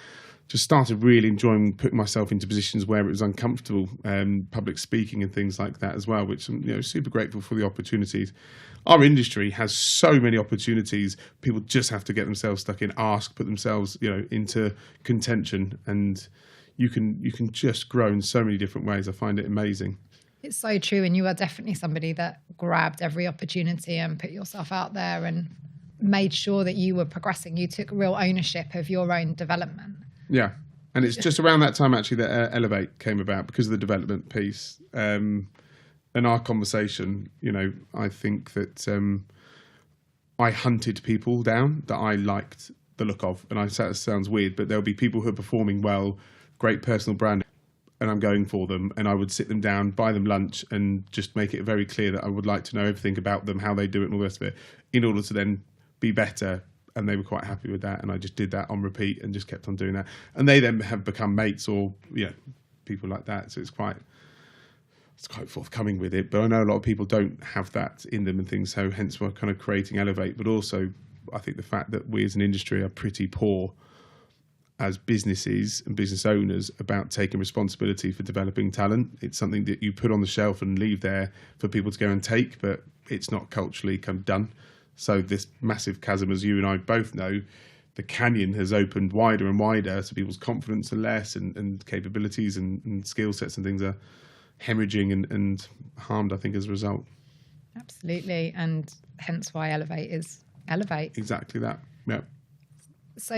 just started really enjoying putting myself into positions where it was uncomfortable, public speaking and things like that as well, which I'm super grateful for the opportunities. Our industry has so many opportunities. People just have to get themselves stuck in, put themselves into contention, and you can just grow in so many different ways. I find it amazing. It's so true, and you are definitely somebody that grabbed every opportunity and put yourself out there and made sure that you were progressing. You took real ownership of your own development. Yeah. And it's just around that time, actually, that Elevate came about because of the development piece. And our conversation, I think that I hunted people down that I liked the look of. And that sounds weird, but there'll be people who are performing well, great personal brand, and I'm going for them. And I would sit them down, buy them lunch, and just make it very clear that I would like to know everything about them, how they do it, and all the rest of it, in order to then be better. And they were quite happy with that. And I just did that on repeat and just kept on doing that. And they then have become mates or, people like that. So it's quite forthcoming with it. But I know a lot of people don't have that in them and things. So hence we're kind of creating Elevate. But also, I think the fact that we as an industry are pretty poor as businesses and business owners about taking responsibility for developing talent. It's something that you put on the shelf and leave there for people to go and take, but it's not culturally kind of done. So this massive chasm, as you and I both know, the canyon has opened wider and wider, so people's confidence are less and capabilities and skill sets and things are hemorrhaging and harmed, I think, as a result. Absolutely, and hence why Elevate is Elevate. Exactly that, yeah. So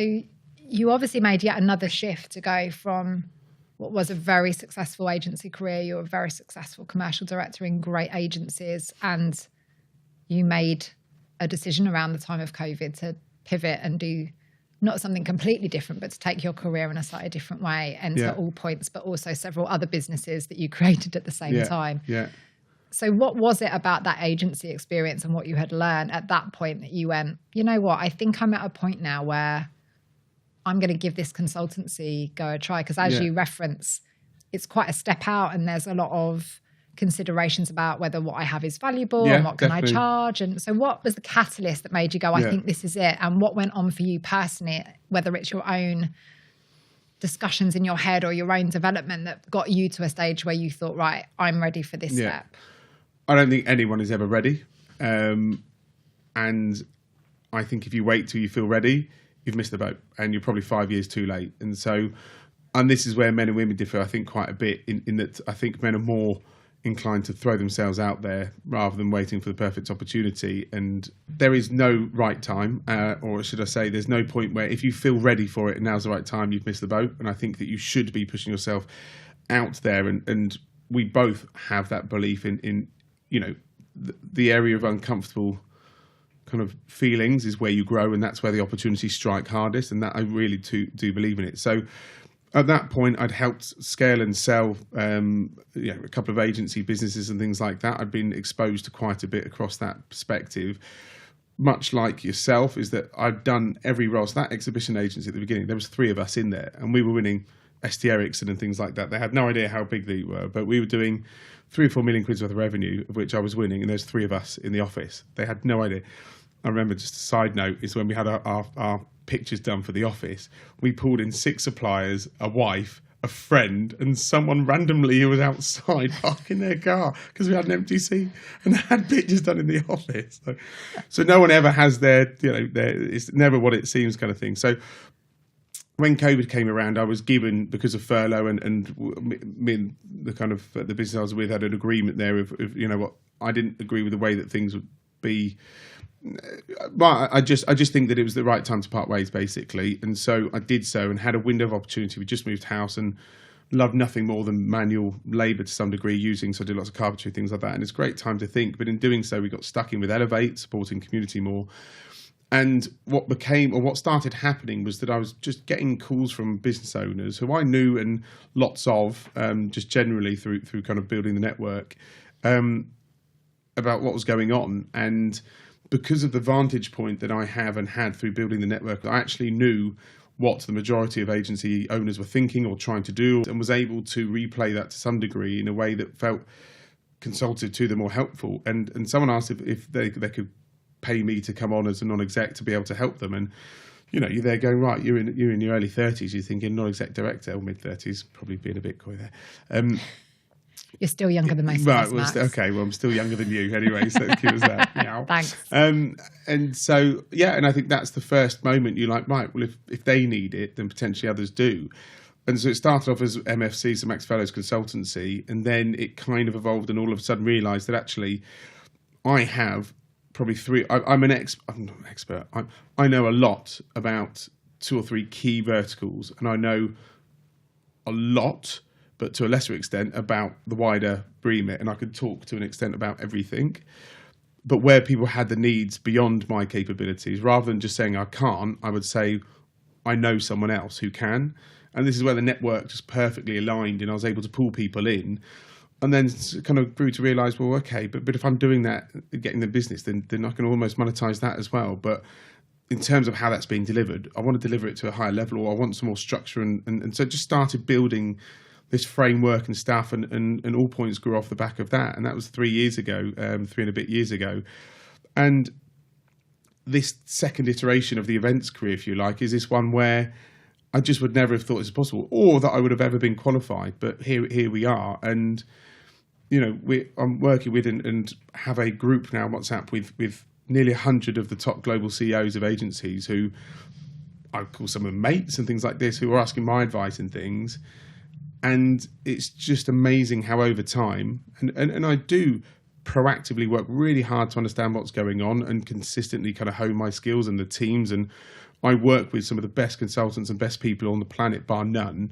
you obviously made yet another shift to go from what was a very successful agency career. You were a very successful commercial director in great agencies, and you made a decision around the time of COVID to pivot and do not something completely different, but to take your career in a slightly different way, enter Allpoints, but also several other businesses that you created at the same time. Yeah. So what was it about that agency experience and what you had learned at that point that you went, you know what, I think I'm at a point now where I'm going to give this consultancy go a try? Because as you reference, it's quite a step out and there's a lot of considerations about whether what I have is valuable and what can I charge. And so what was the catalyst that made you go, I think this is it? And what went on for you personally, whether it's your own discussions in your head or your own development that got you to a stage where you thought, right, I'm ready for this step? I don't think anyone is ever ready. And I think if you wait till you feel ready, you've missed the boat and you're probably 5 years too late. And so, and this is where men and women differ, I think, quite a bit in that I think men are more inclined to throw themselves out there rather than waiting for the perfect opportunity. And there is no right time, or should I say, there's no point where if you feel ready for it and now's the right time, you've missed the boat. And I think that you should be pushing yourself out there. And we both have that belief in the area of uncomfortable kind of feelings is where you grow, and that's where the opportunities strike hardest, and that I really do believe in it. So at that point, I'd helped scale and sell a couple of agency businesses and things like that. I'd been exposed to quite a bit across that perspective. Much like yourself, is that I've done every role. So that exhibition agency at the beginning, there was 3 of us in there, and we were winning ST Ericsson and things like that. They had no idea how big they were, but we were doing 3 or 4 million quid worth of revenue, of which I was winning, and there's 3 of us in the office. They had no idea. I remember, just a side note, is when we had our pictures done for the office, we pulled in 6 suppliers, a wife, a friend, and someone randomly who was outside parking their car because we had an empty seat and had pictures done in the office. So no one ever has it's never what it seems kind of thing. So when COVID came around, I was given, because of furlough and me and the business I was with had an agreement there of I didn't agree with the way that things would be. Well, I just think that it was the right time to part ways, basically. And so I did so and had a window of opportunity. We just moved house and loved nothing more than manual labour to some degree using. So I did lots of carpentry, things like that. And it's a great time to think. But in doing so, we got stuck in with Elevate, supporting community more. And what started happening was that I was just getting calls from business owners who I knew and lots of, just generally through kind of building the network, about what was going on. And because of the vantage point that I have and had through building the network, I actually knew what the majority of agency owners were thinking or trying to do, and was able to replay that to some degree in a way that felt consultative to them or helpful. And someone asked if they could pay me to come on as a non-exec to be able to help them. And you're there going, right, you're in your early 30s, you're thinking non-exec director, or mid-30s, probably being a bit coy there. You're still younger than most right, of us, Max. Okay, well, I'm still younger than you anyway, so cute as that. Yeah. Thanks. And so, and I think that's the first moment you're like, right, well, if they need it, then potentially others do. And so it started off as MFC, so Max Fellows Consultancy, and then it kind of evolved and all of a sudden realised that actually I have probably three. I'm not an expert. I know a lot about 2 or 3 key verticals, and I know a lot, but to a lesser extent, about the wider remit. And I could talk to an extent about everything. But where people had the needs beyond my capabilities, rather than just saying I can't, I would say I know someone else who can. And this is where the network just perfectly aligned, and I was able to pull people in. And then kind of grew to realise, well, okay, but if I'm doing that, getting the business, then I can almost monetize that as well. But in terms of how that's being delivered, I want to deliver it to a higher level, or I want some more structure. And so just started building this framework and stuff, and Allpoints grew off the back of that. And that was 3 years ago, 3 and a bit years ago. And this second iteration of the events career, if you like, is this one where I just would never have thought this was possible, or that I would have ever been qualified. But here we are. And, you know, I'm working with and have a group now on WhatsApp with nearly 100 of the top global CEOs of agencies, who I call some of them mates and things like this, who are asking my advice and things. And it's just amazing how over time, and I do proactively work really hard to understand what's going on and consistently kind of hone my skills and the teams. And I work with some of the best consultants and best people on the planet, bar none.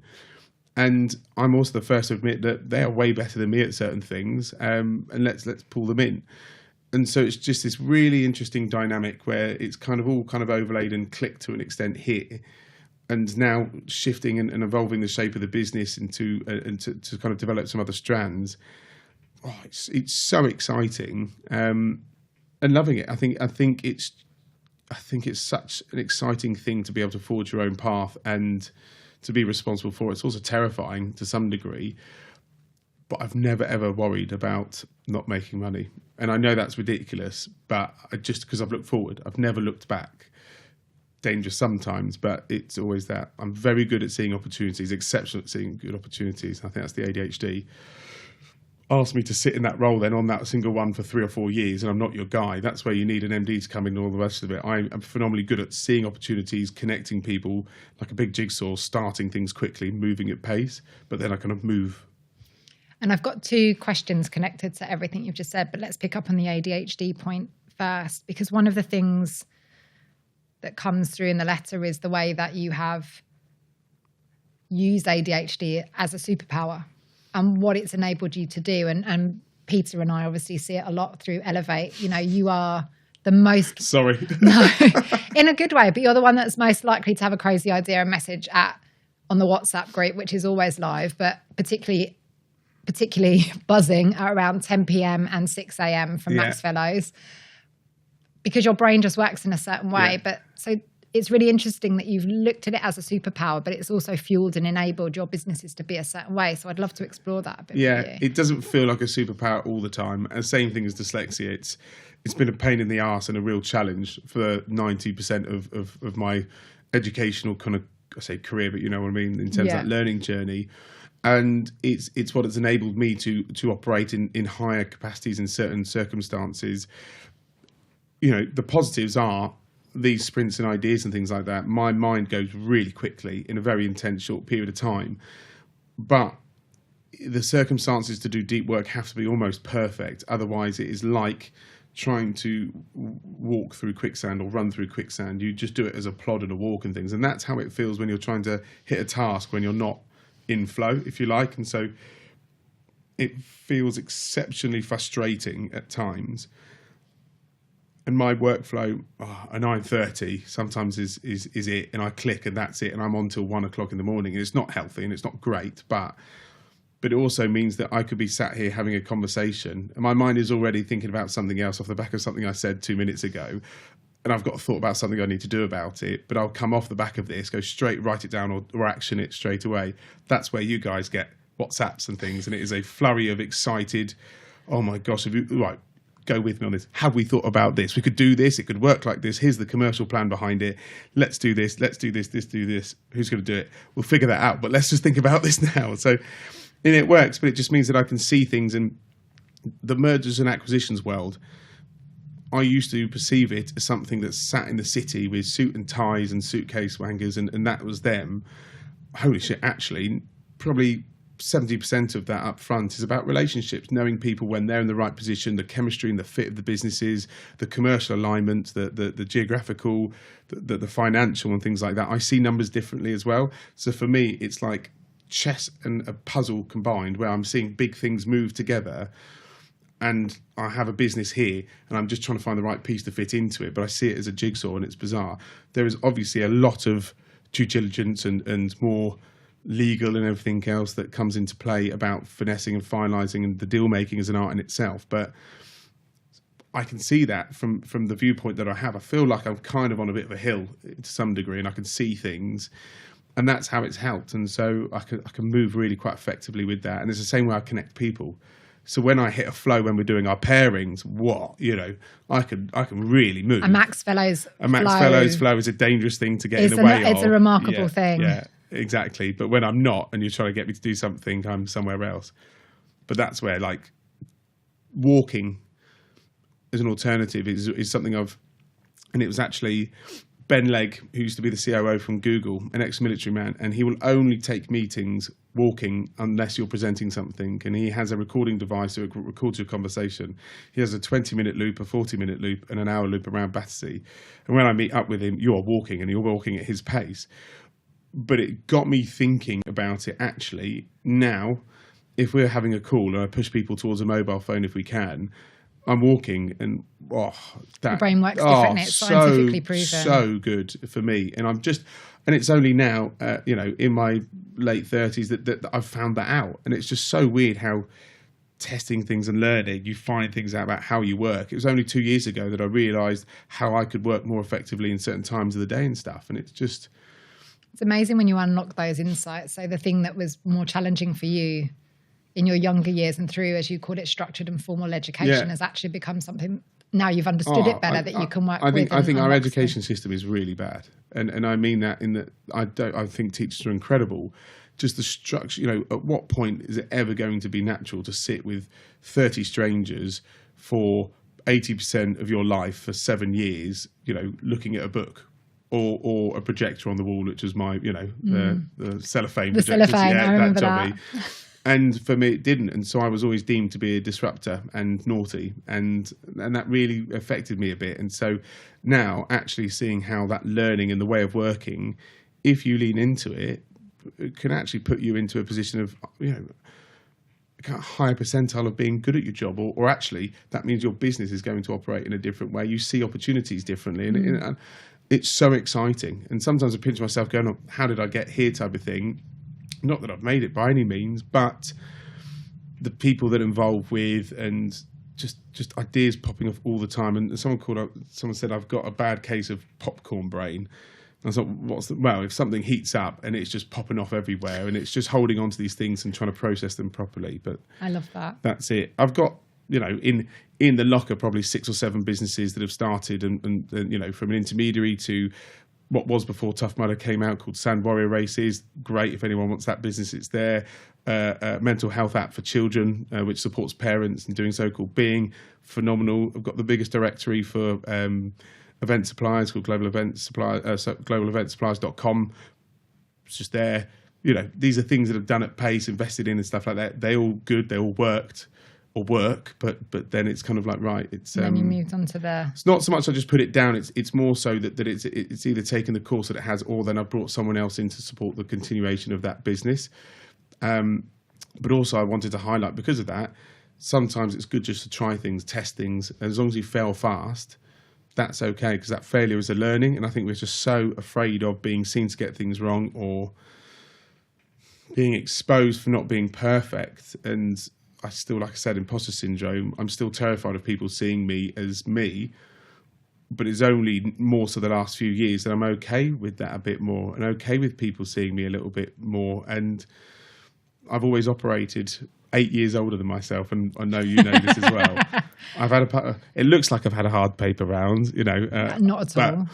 And I'm also the first to admit that they are way better than me at certain things. And let's pull them in. And so it's just this really interesting dynamic where it's kind of all kind of overlaid and clicked to an extent here. And now shifting and evolving the shape of the business into to kind of develop some other strands. Oh, it's so exciting, and loving it. I think it's such an exciting thing to be able to forge your own path and to be responsible for it. It's also terrifying to some degree, but I've never ever worried about not making money. And I know that's ridiculous, but just because I've looked forward, I've never looked back. Dangerous sometimes, but it's always that. I'm very good at seeing opportunities, exceptional at seeing good opportunities. I think that's the ADHD. Asked me to sit in that role then on that single one for 3 or 4 years, and I'm not your guy. That's where you need an MD to come in and all the rest of it. I'm phenomenally good at seeing opportunities, connecting people like a big jigsaw, starting things quickly, moving at pace, but then I kind of move. And I've got 2 questions connected to everything you've just said, but let's pick up on the ADHD point first, because one of the things that comes through in the letter is the way that you have used ADHD as a superpower and what it's enabled you to do. And Peter and I obviously see it a lot through Elevate. You know, you are the most... Sorry. No, in a good way, but you're the one that's most likely to have a crazy idea and message on the WhatsApp group, which is always live, but particularly buzzing at around 10 p.m. and 6 a.m. from Max Fellows. Because your brain just works in a certain way. Yeah. But so it's really interesting that you've looked at it as a superpower, but it's also fueled and enabled your businesses to be a certain way. So I'd love to explore that a bit. Yeah, with you. it doesn't feel like a superpower all the time. And same thing as dyslexia. It's been a pain in the arse and a real challenge for 90% of my educational kind of, I say career, but you know what I mean, in terms of that learning journey. And it's what has enabled me to operate in higher capacities in certain circumstances. You know, the positives are these sprints and ideas and things like that. My mind goes really quickly in a very intense short period of time. But the circumstances to do deep work have to be almost perfect. Otherwise, it is like trying to walk through quicksand or run through quicksand. You just do it as a plod and a walk and things. And that's how it feels when you're trying to hit a task when you're not in flow, if you like. And so it feels exceptionally frustrating at times. And my workflow at 9:30 sometimes is it, and I click and that's it, and I'm on till 1 o'clock in the morning, and it's not healthy and it's not great, but it also means that I could be sat here having a conversation, and my mind is already thinking about something else off the back of something I said 2 minutes ago, and I've got a thought about something I need to do about it, but I'll come off the back of this, go straight, write it down or action it straight away. That's where you guys get WhatsApps and things, and it is a flurry of excited, oh my gosh, right, go with me on this. Have we thought about this? We could do this. It could work like this. Here's the commercial plan behind it. Let's do this. Let's do this. Let's do this. Who's going to do it? We'll figure that out. But let's just think about this now. So, and it works, but it just means that I can see things in the mergers and acquisitions world. I used to perceive it as something that sat in the city with suit and ties and suitcase wangers, and that was them. Holy shit, actually, probably 70% of that up front is about relationships, knowing people when they're in the right position, the chemistry and the fit of the businesses, the commercial alignment, the geographical, the financial and things like that. I see numbers differently as well. So for me, it's like chess and a puzzle combined, where I'm seeing big things move together. And I have a business here and I'm just trying to find the right piece to fit into it. But I see it as a jigsaw and it's bizarre. There is obviously a lot of due diligence and more legal and everything else that comes into play about finessing and finalising, and the deal making is an art in itself. But I can see that from the viewpoint that I have. I feel like I'm kind of on a bit of a hill to some degree, and I can see things, and that's how it's helped. And so I can move really quite effectively with that. And it's the same way I connect people. So when I hit a flow when we're doing our pairings, I can really move. A Max Fellows flow is a dangerous thing to get in the way of. It's a remarkable thing. Yeah, exactly. But when I'm not, and you're trying to get me to do something, I'm somewhere else. But that's where, like, walking as an alternative is something and it was actually Ben Legg, who used to be the COO from Google, an ex-military man, and he will only take meetings walking unless you're presenting something. And he has a recording device that records your conversation. He has a 20-minute loop, a 40-minute loop, and an hour loop around Battersea. And when I meet up with him, you are walking, and you're walking at his pace. But it got me thinking about it, actually. Now, if we're having a call and I push people towards a mobile phone if we can, I'm walking, and the brain works differently. It's scientifically proven. So good for me, and it's only now, in my late 30s that I've found that out, and it's just so weird how testing things and learning, you find things out about how you work. It was only 2 years ago that I realised how I could work more effectively in certain times of the day and stuff, and it's amazing when you unlock those insights. So the thing that was more challenging for you in your younger years and through, as you called it, structured and formal education has actually become something, now you've understood it better, that you can work with. I think our education system is really bad. And I mean that in that I think teachers are incredible. Just the structure, at what point is it ever going to be natural to sit with 30 strangers for 80% of your life for 7 years, looking at a book? Or a projector on the wall, which was my, the cellophane projector. Cellophane, I remember that. And for me, it didn't. And so I was always deemed to be a disruptor and naughty. And that really affected me a bit. And so now actually seeing how that learning and the way of working, if you lean into it, can actually put you into a position of, a higher percentile of being good at your job. Or actually, that means your business is going to operate in a different way. You see opportunities differently. And it's so exciting. And sometimes I pinch myself going, oh, how did I get here type of thing? Not that I've made it by any means, but the people that involved with, and just ideas popping off all the time. And someone said, I've got a bad case of popcorn brain. And I thought, if something heats up and it's just popping off everywhere and it's just holding on to these things and trying to process them properly. But I love that. That's it. I've got, in the locker, probably 6 or 7 businesses that have started and from an intermediary to what was before Tough Mudder came out, called Sand Warrior Races. Great if anyone wants that business, it's there. A mental health app for children, which supports parents in doing so, called Being. Phenomenal. I've got the biggest directory for event suppliers called globaleventsupply.com. It's just there. These are things that have done at pace, invested in and stuff like that. They all good. They all worked. Or work, but then it's kind of like, right, it's then you moved on to it's not so much I just put it down, it's more so that it's either taken the course that it has, or then I've brought someone else in to support the continuation of that business. But also I wanted to highlight, because of that, sometimes it's good just to try things, test things, and as long as you fail fast, that's okay, because that failure is a learning. And I think we're just so afraid of being seen to get things wrong, or being exposed for not being perfect. And I still, like I said, imposter syndrome. I'm still terrified of people seeing me as me, but it's only more so the last few years that I'm okay with that a bit more, and okay with people seeing me a little bit more. And I've always operated 8 years older than myself, and I know you know this as well. It looks like I've had a hard paper round, not at all.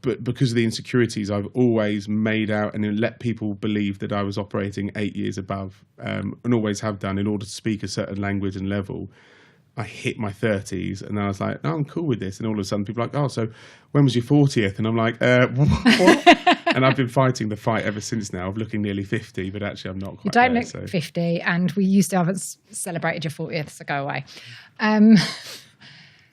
But because of the insecurities, I've always made out and let people believe that I was operating 8 years above, and always have done, in order to speak a certain language and level. I hit my 30s, and I was like, no, I'm cool with this. And all of a sudden people are like, oh, so when was your 40th? And I'm like, what? And I've been fighting the fight ever since now of looking nearly 50, but actually I'm not quite You don't there, look 50, and you still haven't celebrated your 40th, so go away.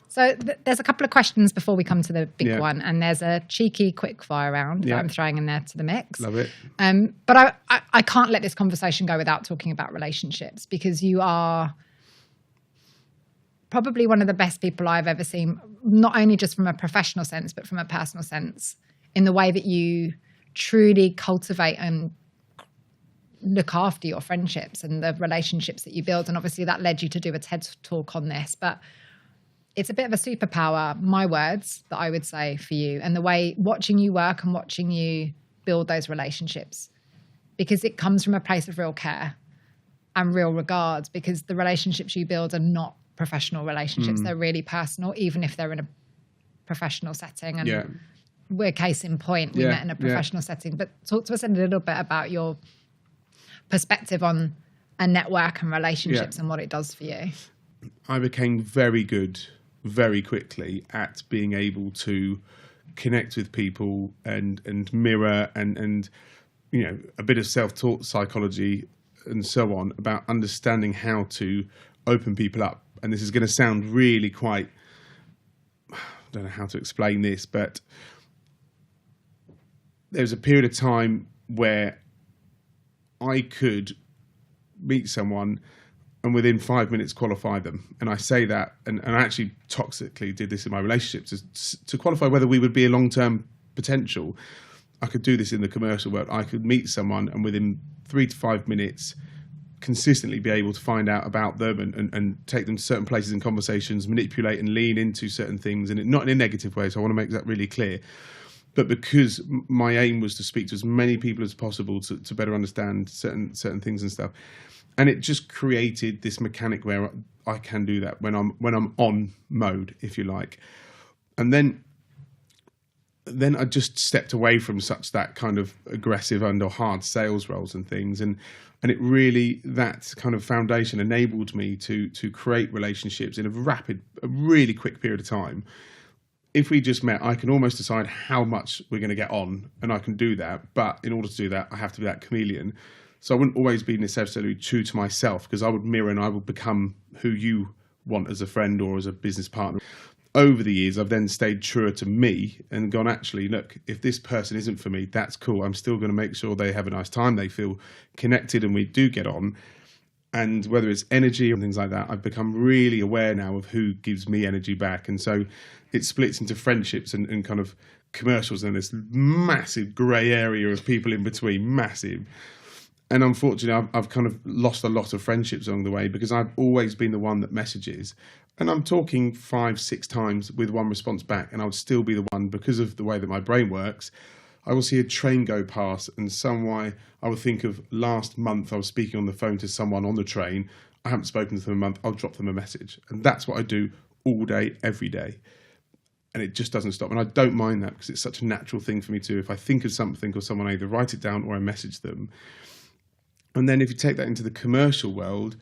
So there's a couple of questions before we come to the big one, and there's a cheeky quick fire round that I'm throwing in there to the mix. Love it. But I can't let this conversation go without talking about relationships, because you are probably one of the best people I've ever seen, not only just from a professional sense, but from a personal sense, in the way that you truly cultivate and look after your friendships and the relationships that you build. And obviously that led you to do a TED talk on this, but it's a bit of a superpower, my words, that I would say for you, and the way watching you work and watching you build those relationships, because it comes from a place of real care and real regards, because the relationships you build are not professional relationships. They're really personal, even if they're in a professional setting. And we're case in point. We met in a professional setting. But talk to us a little bit about your perspective on a network and relationships and what it does for you. I became very good very quickly at being able to connect with people and mirror and you know, a bit of self-taught psychology and so on, about understanding how to open people up. And this is going to sound really quite, I don't know how to explain this, but there was a period of time where I could meet someone and within 5 minutes qualify them. And I say that, and I actually toxically did this in my relationships, to qualify whether we would be a long-term potential. I could do this in the commercial world. I could meet someone and within 3 to 5 minutes consistently be able to find out about them and take them to certain places in conversations, manipulate and lean into certain things, and not in a negative way. So I want to make that really clear. But because my aim was to speak to as many people as possible to better understand certain things and stuff. And it just created this mechanic where I can do that when I'm on mode, if you like. And then I just stepped away from that kind of aggressive and or hard sales roles and things. And it really, that kind of foundation enabled me to create relationships in a really quick period of time. If we just met, I can almost decide how much we're going to get on, and I can do that. But in order to do that, I have to be that chameleon. So I wouldn't always be necessarily true to myself, because I would mirror and I would become who you want as a friend or as a business partner. Over the years, I've then stayed truer to me and gone, actually, look, if this person isn't for me, that's cool. I'm still going to make sure they have a nice time, they feel connected, and we do get on. And whether it's energy and things like that, I've become really aware now of who gives me energy back. And so it splits into friendships and kind of commercials, and this massive grey area of people in between, massive. And unfortunately, I've kind of lost a lot of friendships along the way, because I've always been the one that messages. And I'm talking 5-6 times with one response back, and I would still be the one, because of the way that my brain works. I will see a train go past, and I will think of last month I was speaking on the phone to someone on the train. I haven't spoken to them in a month. I'll drop them a message. And that's what I do all day, every day. And it just doesn't stop. And I don't mind that, because it's such a natural thing for me to do. If I think of something or someone, I either write it down or I message them. And then if you take that into the commercial world,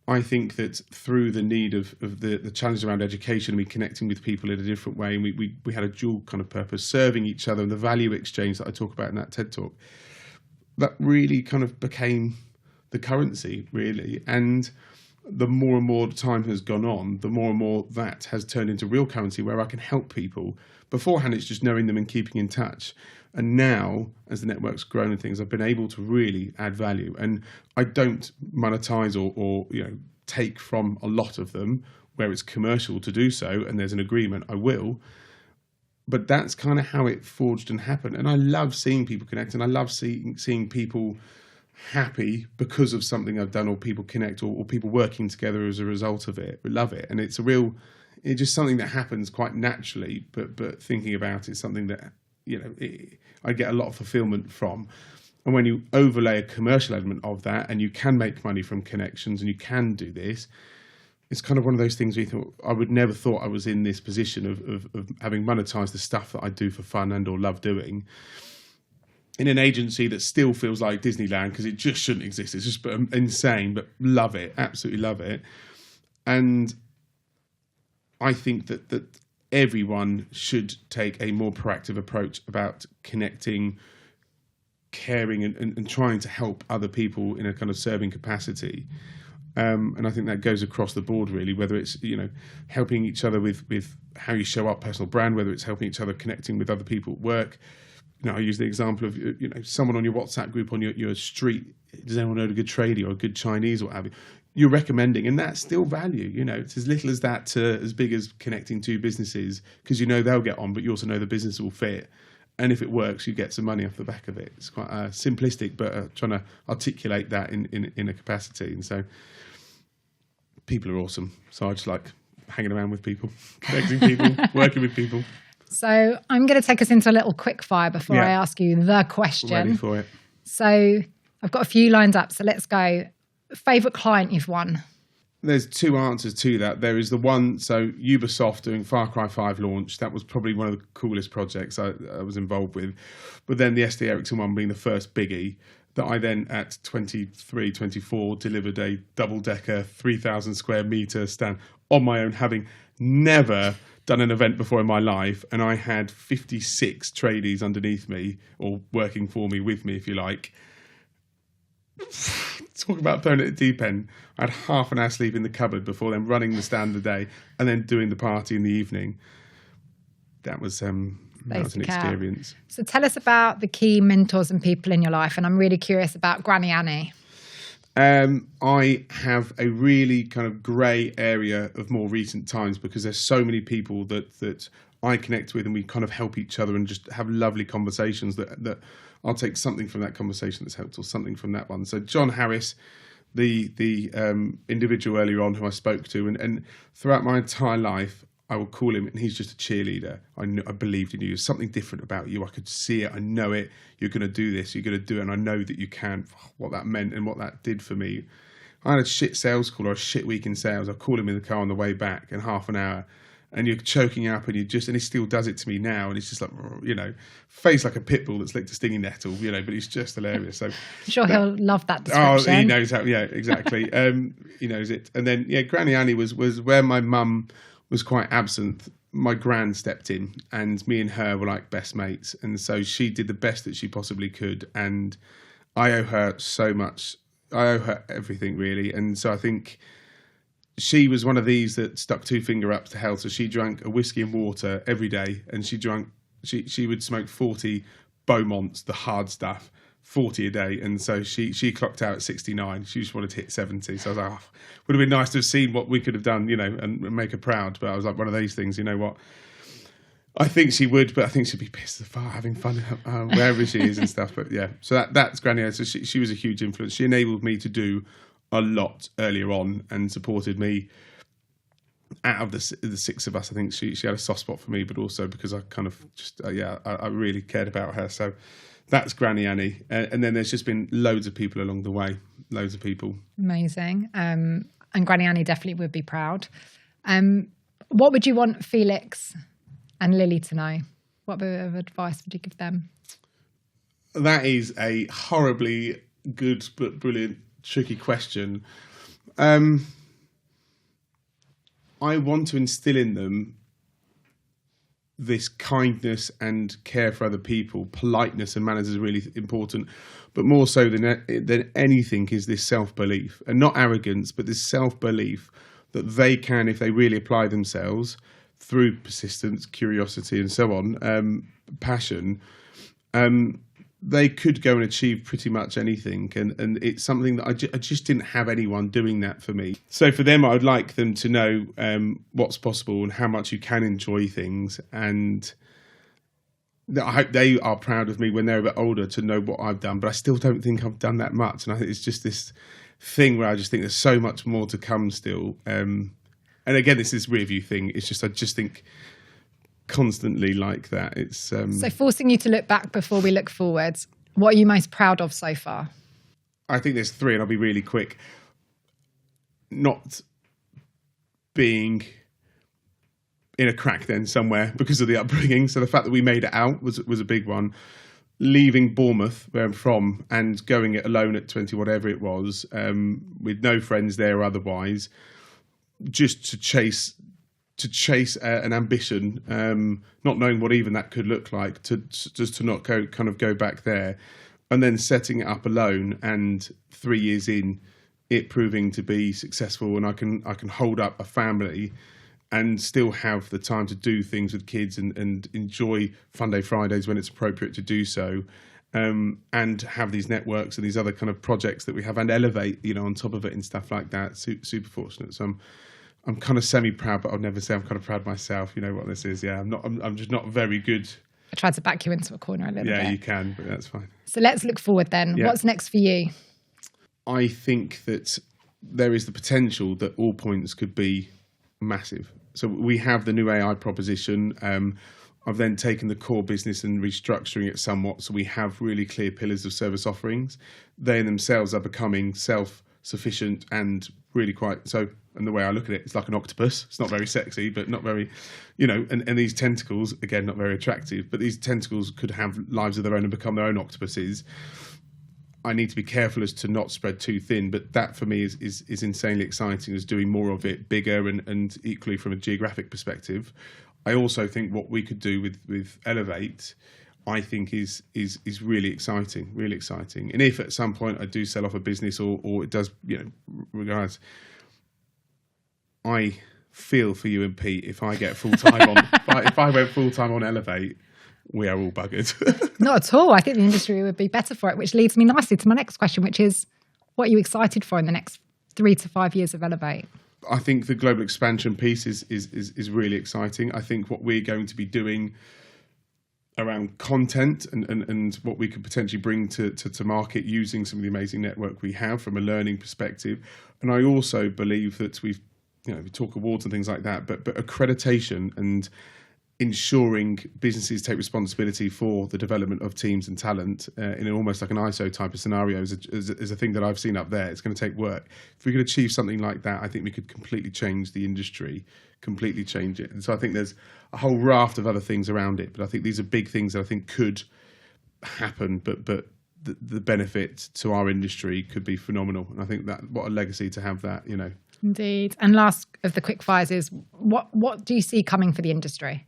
I think that through the need of the challenge around education, we connecting with people in a different way, and we had a dual kind of purpose, serving each other, and the value exchange that I talk about in that TED Talk, that really kind of became the currency, really. And the more and more time has gone on, the more and more that has turned into real currency, where I can help people. Beforehand, it's just knowing them and keeping in touch. And now, as the network's grown and things, I've been able to really add value. And I don't monetize or take from a lot of them where it's commercial to do so, and there's an agreement, I will. But that's kind of how it forged and happened. And I love seeing people connect, and I love seeing people happy because of something I've done, or people connect, or people working together as a result of it. I love it. And it's just something that happens quite naturally, but thinking about it's something that, I get a lot of fulfillment from. And when you overlay a commercial element of that, and you can make money from connections, and you can do this, it's kind of one of those things where you thought, I would never thought I was in this position of having monetized the stuff that I do for fun and or love doing in an agency that still feels like Disneyland, because it just shouldn't exist. It's just insane, but love it, absolutely love it. And I think that everyone should take a more proactive approach about connecting, caring, and trying to help other people in a kind of serving capacity. And I think that goes across the board, really, whether it's, helping each other with how you show up, personal brand, whether it's helping each other connecting with other people at work. I use the example of, someone on your WhatsApp group on your street. Does anyone know a good tradie or a good Chinese or what have you? You're recommending, and that's still value. It's as little as that to as big as connecting two businesses, because they'll get on, but you also know the business will fit. And if it works, you get some money off the back of it. It's quite simplistic, but trying to articulate that in a capacity. And so people are awesome. So I just like hanging around with people, connecting people, working with people. So I'm going to take us into a little quick fire before I ask you the question. I'm ready for it. So I've got a few lined up. So let's go. Favourite client you've won? There's two answers to that. There is the one, so Ubisoft doing Far Cry 5 launch. That was probably one of the coolest projects I was involved with. But then the SD Ericsson one being the first biggie that I then at 23, 24 delivered a double-decker 3,000 square metre stand on my own, having never done an event before in my life. And I had 56 tradies underneath me, or working for me, with me, if you like. Talk about throwing it at the deep end. I had half an hour sleep in the cupboard before then running the stand the day and then doing the party in the evening. That was an experience. So tell us about the key mentors and people in your life. And I'm really curious about Granny Annie. I have a really kind of grey area of more recent times, because there's so many people that I connect with, and we kind of help each other and just have lovely conversations that I'll take something from that conversation that's helped, or something from that one. So John Harris, the individual earlier on who I spoke to, and throughout my entire life, I will call him, and he's just a cheerleader. I believed in you. There's something different about you. I could see it. I know it. You're going to do this. You're going to do it. And I know that you can. What that meant and what that did for me. I had a shit sales call or a shit week in sales. I called him in the car on the way back in half an hour. And you're choking up, and and he still does it to me now. And it's just like, face like a pit bull that's licked a stinging nettle, but he's just hilarious. So I'm sure he'll love that description. Oh, he knows how. Yeah, exactly. He knows it. And then, Granny Annie was where my mum was quite absent. My gran stepped in, and me and her were like best mates. And so she did the best that she possibly could. And I owe her so much. I owe her everything, really. And so I think she was one of these that stuck two finger up to hell. So she drank a whiskey and water every day, and she would smoke 40 Beaumonts, the hard stuff, 40 a day. And so she clocked out at 69. She just wanted to hit 70. So I was like, would have been nice to have seen what we could have done, and make her proud. But I was like, one of those things, what? I think she would, but I think she'd be pissed as far having fun wherever she is and stuff. But yeah, so that's Granny Annie. So she was a huge influence. She enabled me to do a lot earlier on and supported me. Out of the six of us, I think she had a soft spot for me, but also because I kind of just I really cared about her. So that's Granny Annie. And then there's just been loads of people along the way. Loads of people. Amazing. And Granny Annie definitely would be proud. What would you want Felix and Lily to know? What bit of advice would you give them? That is a horribly good but brilliant, tricky question. I want to instill in them this kindness and care for other people. Politeness and manners is really important, but more so than anything is this self-belief, and not arrogance, but this self-belief that they can, if they really apply themselves through persistence, curiosity, and so on, passion, they could go and achieve pretty much anything. And it's something that I just didn't have anyone doing that for me. So for them, I would like them to know what's possible and how much you can enjoy things. And I hope they are proud of me when they're a bit older to know what I've done. But I still don't think I've done that much. And I think it's just this thing where I just think there's so much more to come still. And again, it's this rear view thing. It's just, I just think constantly like that. It's so forcing you to look back before we look forwards. What are you most proud of so far? I think there's three, and I'll be really quick. Not being in a crack den somewhere because of the upbringing. So the fact that we made it out was a big one. Leaving Bournemouth, where I'm from, and going it alone at 20, whatever it was, with no friends there otherwise, just to chase to chase an ambition, not knowing what even that could look like, to not go back there, and then setting it up alone, and 3 years in, it proving to be successful, and I can hold up a family and still have the time to do things with kids and enjoy Fun Day Fridays when it's appropriate to do so, and have these networks and these other kind of projects that we have, and elevate, on top of it and stuff like that. Super fortunate. So I'm kind of semi-proud, but I'll never say I'm kind of proud myself. You know what this is? Yeah, I'm just not very good. I tried to back you into a corner a little bit. Yeah, you can, but that's fine. So let's look forward then. Yeah. What's next for you? I think that there is the potential that Allpoints could be massive. So we have the new AI proposition. I've then taken the core business and restructuring it somewhat. So we have really clear pillars of service offerings. They themselves are becoming self-sufficient and really quite so. And the way I look at it, it's like an octopus. It's not very sexy, but not very, and these tentacles, again, not very attractive, but these tentacles could have lives of their own and become their own octopuses. I need to be careful as to not spread too thin, but that for me is insanely exciting, as doing more of it bigger and equally from a geographic perspective. I also think what we could do with Elevate, I think is really exciting, really exciting. And if at some point I do sell off a business or it does, regardless, I feel for you and Pete if I get full time on if I went full time on Elevate, we are all buggered. Not at all. I think the industry would be better for it, which leads me nicely to my next question, which is, what are you excited for in the next 3 to 5 years of Elevate? I think the global expansion piece is really exciting. I think what we're going to be doing around content and what we could potentially bring to market using some of the amazing network we have from a learning perspective. And I also believe that we talk awards and things like that, but accreditation and ensuring businesses take responsibility for the development of teams and talent in almost like an ISO type of scenario is a thing that I've seen up there. It's going to take work. If we could achieve something like that, I think we could completely change the industry, completely change it. And so I think there's a whole raft of other things around it, but I think these are big things that I think could happen, but the benefit to our industry could be phenomenal. And I think that what a legacy to have that, Indeed. And last of the quick fires is, what do you see coming for the industry?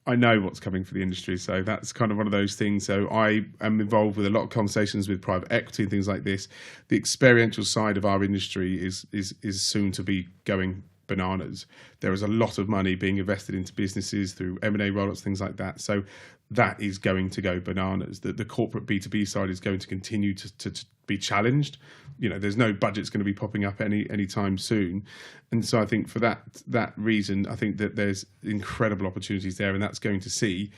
I know what's coming for the industry, so that's kind of one of those things. So I am involved with a lot of conversations with private equity and things like this. The experiential side of our industry is soon to be going bananas. There is a lot of money being invested into businesses through M&A rollouts, things like that. So that is going to go bananas. The corporate B2B side is going to continue to be challenged. There's no budget's going to be popping up anytime soon. And so I think for that reason, I think that there's incredible opportunities there, and that's going to see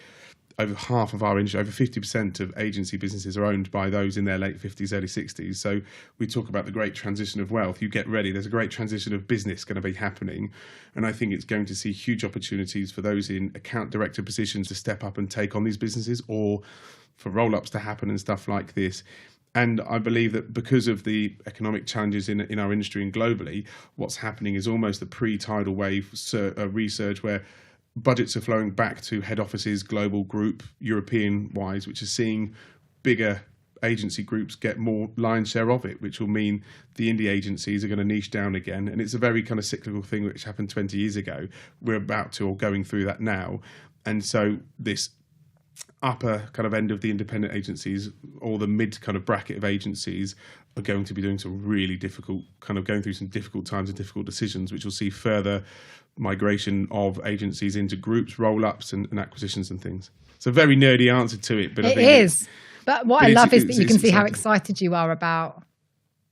over half of our industry, over 50% of agency businesses are owned by those in their late 50s, early 60s. So we talk about the great transition of wealth. You get ready. There's a great transition of business going to be happening. And I think it's going to see huge opportunities for those in account director positions to step up and take on these businesses, or for roll-ups to happen and stuff like this. And I believe that because of the economic challenges in our industry and globally, what's happening is almost a pre-tidal wave resurge where budgets are flowing back to head offices, global group, European-wise, which is seeing bigger agency groups get more lion's share of it, which will mean the indie agencies are going to niche down again. And it's a very kind of cyclical thing which happened 20 years ago. We're about to, or going through that now. And so this upper kind of end of the independent agencies, or the mid kind of bracket of agencies, are going to be doing some really difficult, kind of going through some difficult times and difficult decisions, which will see further migration of agencies into groups, roll-ups and acquisitions and things. It's a very nerdy answer to it, but I think it is. But what I love is that you can see how exciting. excited you are about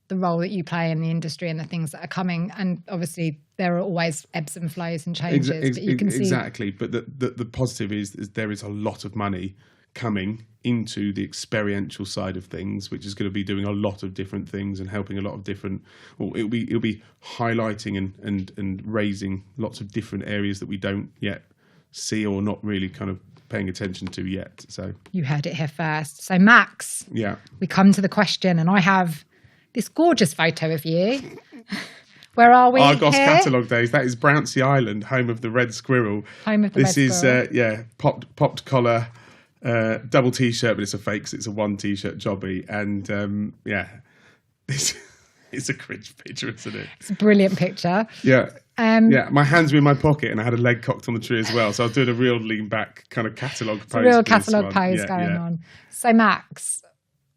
the role that you play in the industry and the things that are coming. And obviously there are always ebbs and flows and changes, but you can see. Exactly. But the positive is there is a lot of money coming into the experiential side of things, which is going to be doing a lot of different things and helping a lot of different, or it'll be highlighting and raising lots of different areas that we don't yet see or not really kind of paying attention to yet. So you heard it here first. So Max, yeah, we come to the question, and I have this gorgeous photo of you. Where are we? Argos here? catalogue days. That is Browncy Island, home of the red squirrel. Home of the red squirrel. This is popped collar. Double t-shirt, but it's a fake, 'cause it's a one t-shirt jobby, and this it's a cringe picture, isn't it? It's a brilliant picture. Yeah, Yeah, my hands were in my pocket and I had a leg cocked on the tree as well. So I was doing a real lean back kind of catalogue pose. A real catalogue pose going on. So Max,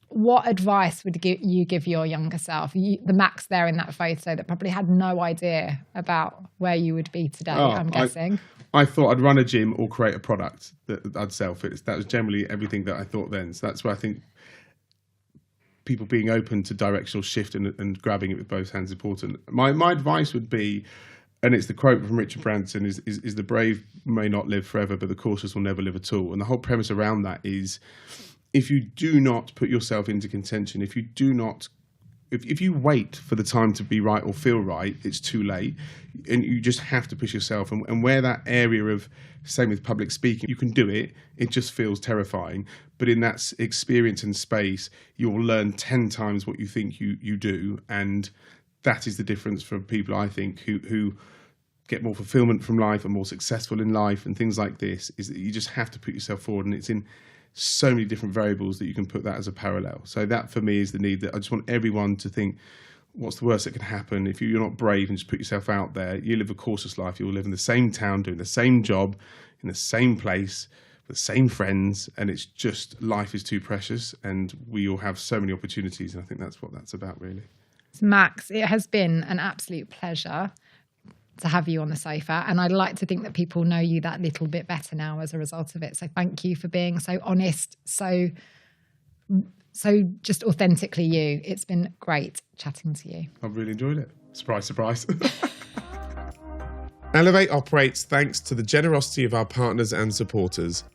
what advice would you give your younger self? The Max there in that photo that probably had no idea about where you would be today, I'm guessing. I thought I'd run a gym or create a product that I'd sell. That was generally everything that I thought then. So that's where I think people being open to directional shift and grabbing it with both hands is important. My advice would be, and it's the quote from Richard Branson, is the brave may not live forever, but the cautious will never live at all. And the whole premise around that is, if you do not put yourself into contention, if you wait for the time to be right or feel right, it's too late. And you just have to push yourself. And where that area of, same with public speaking, you can do it, it just feels terrifying. But in that experience and space, you'll learn 10 times what you think you do. And that is the difference for people, I think, who get more fulfillment from life and more successful in life and things like this, is that you just have to put yourself forward. And it's in so many different variables that you can put that as a parallel. So that for me is the need, that I just want everyone to think, what's the worst that can happen? If you're not brave and just put yourself out there, you live a cautious life. You'll live in the same town, doing the same job, in the same place, with the same friends. And it's just, life is too precious and we all have so many opportunities. And I think that's what that's about, really. Max, it has been an absolute pleasure to have you on the sofa, and I'd like to think that people know you that little bit better now as a result of it. So thank you for being so honest, so just authentically you. It's been great chatting to you. I've really enjoyed it. Surprise, surprise. Elevate operates thanks to the generosity of our partners and supporters.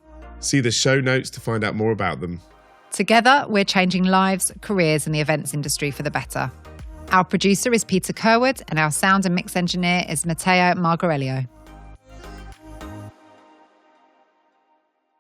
See the show notes to find out more about them. Together, we're changing lives, careers in the events industry for the better. Our producer is Peter Kerwood and our sound and mix engineer is Matteo Margarelio.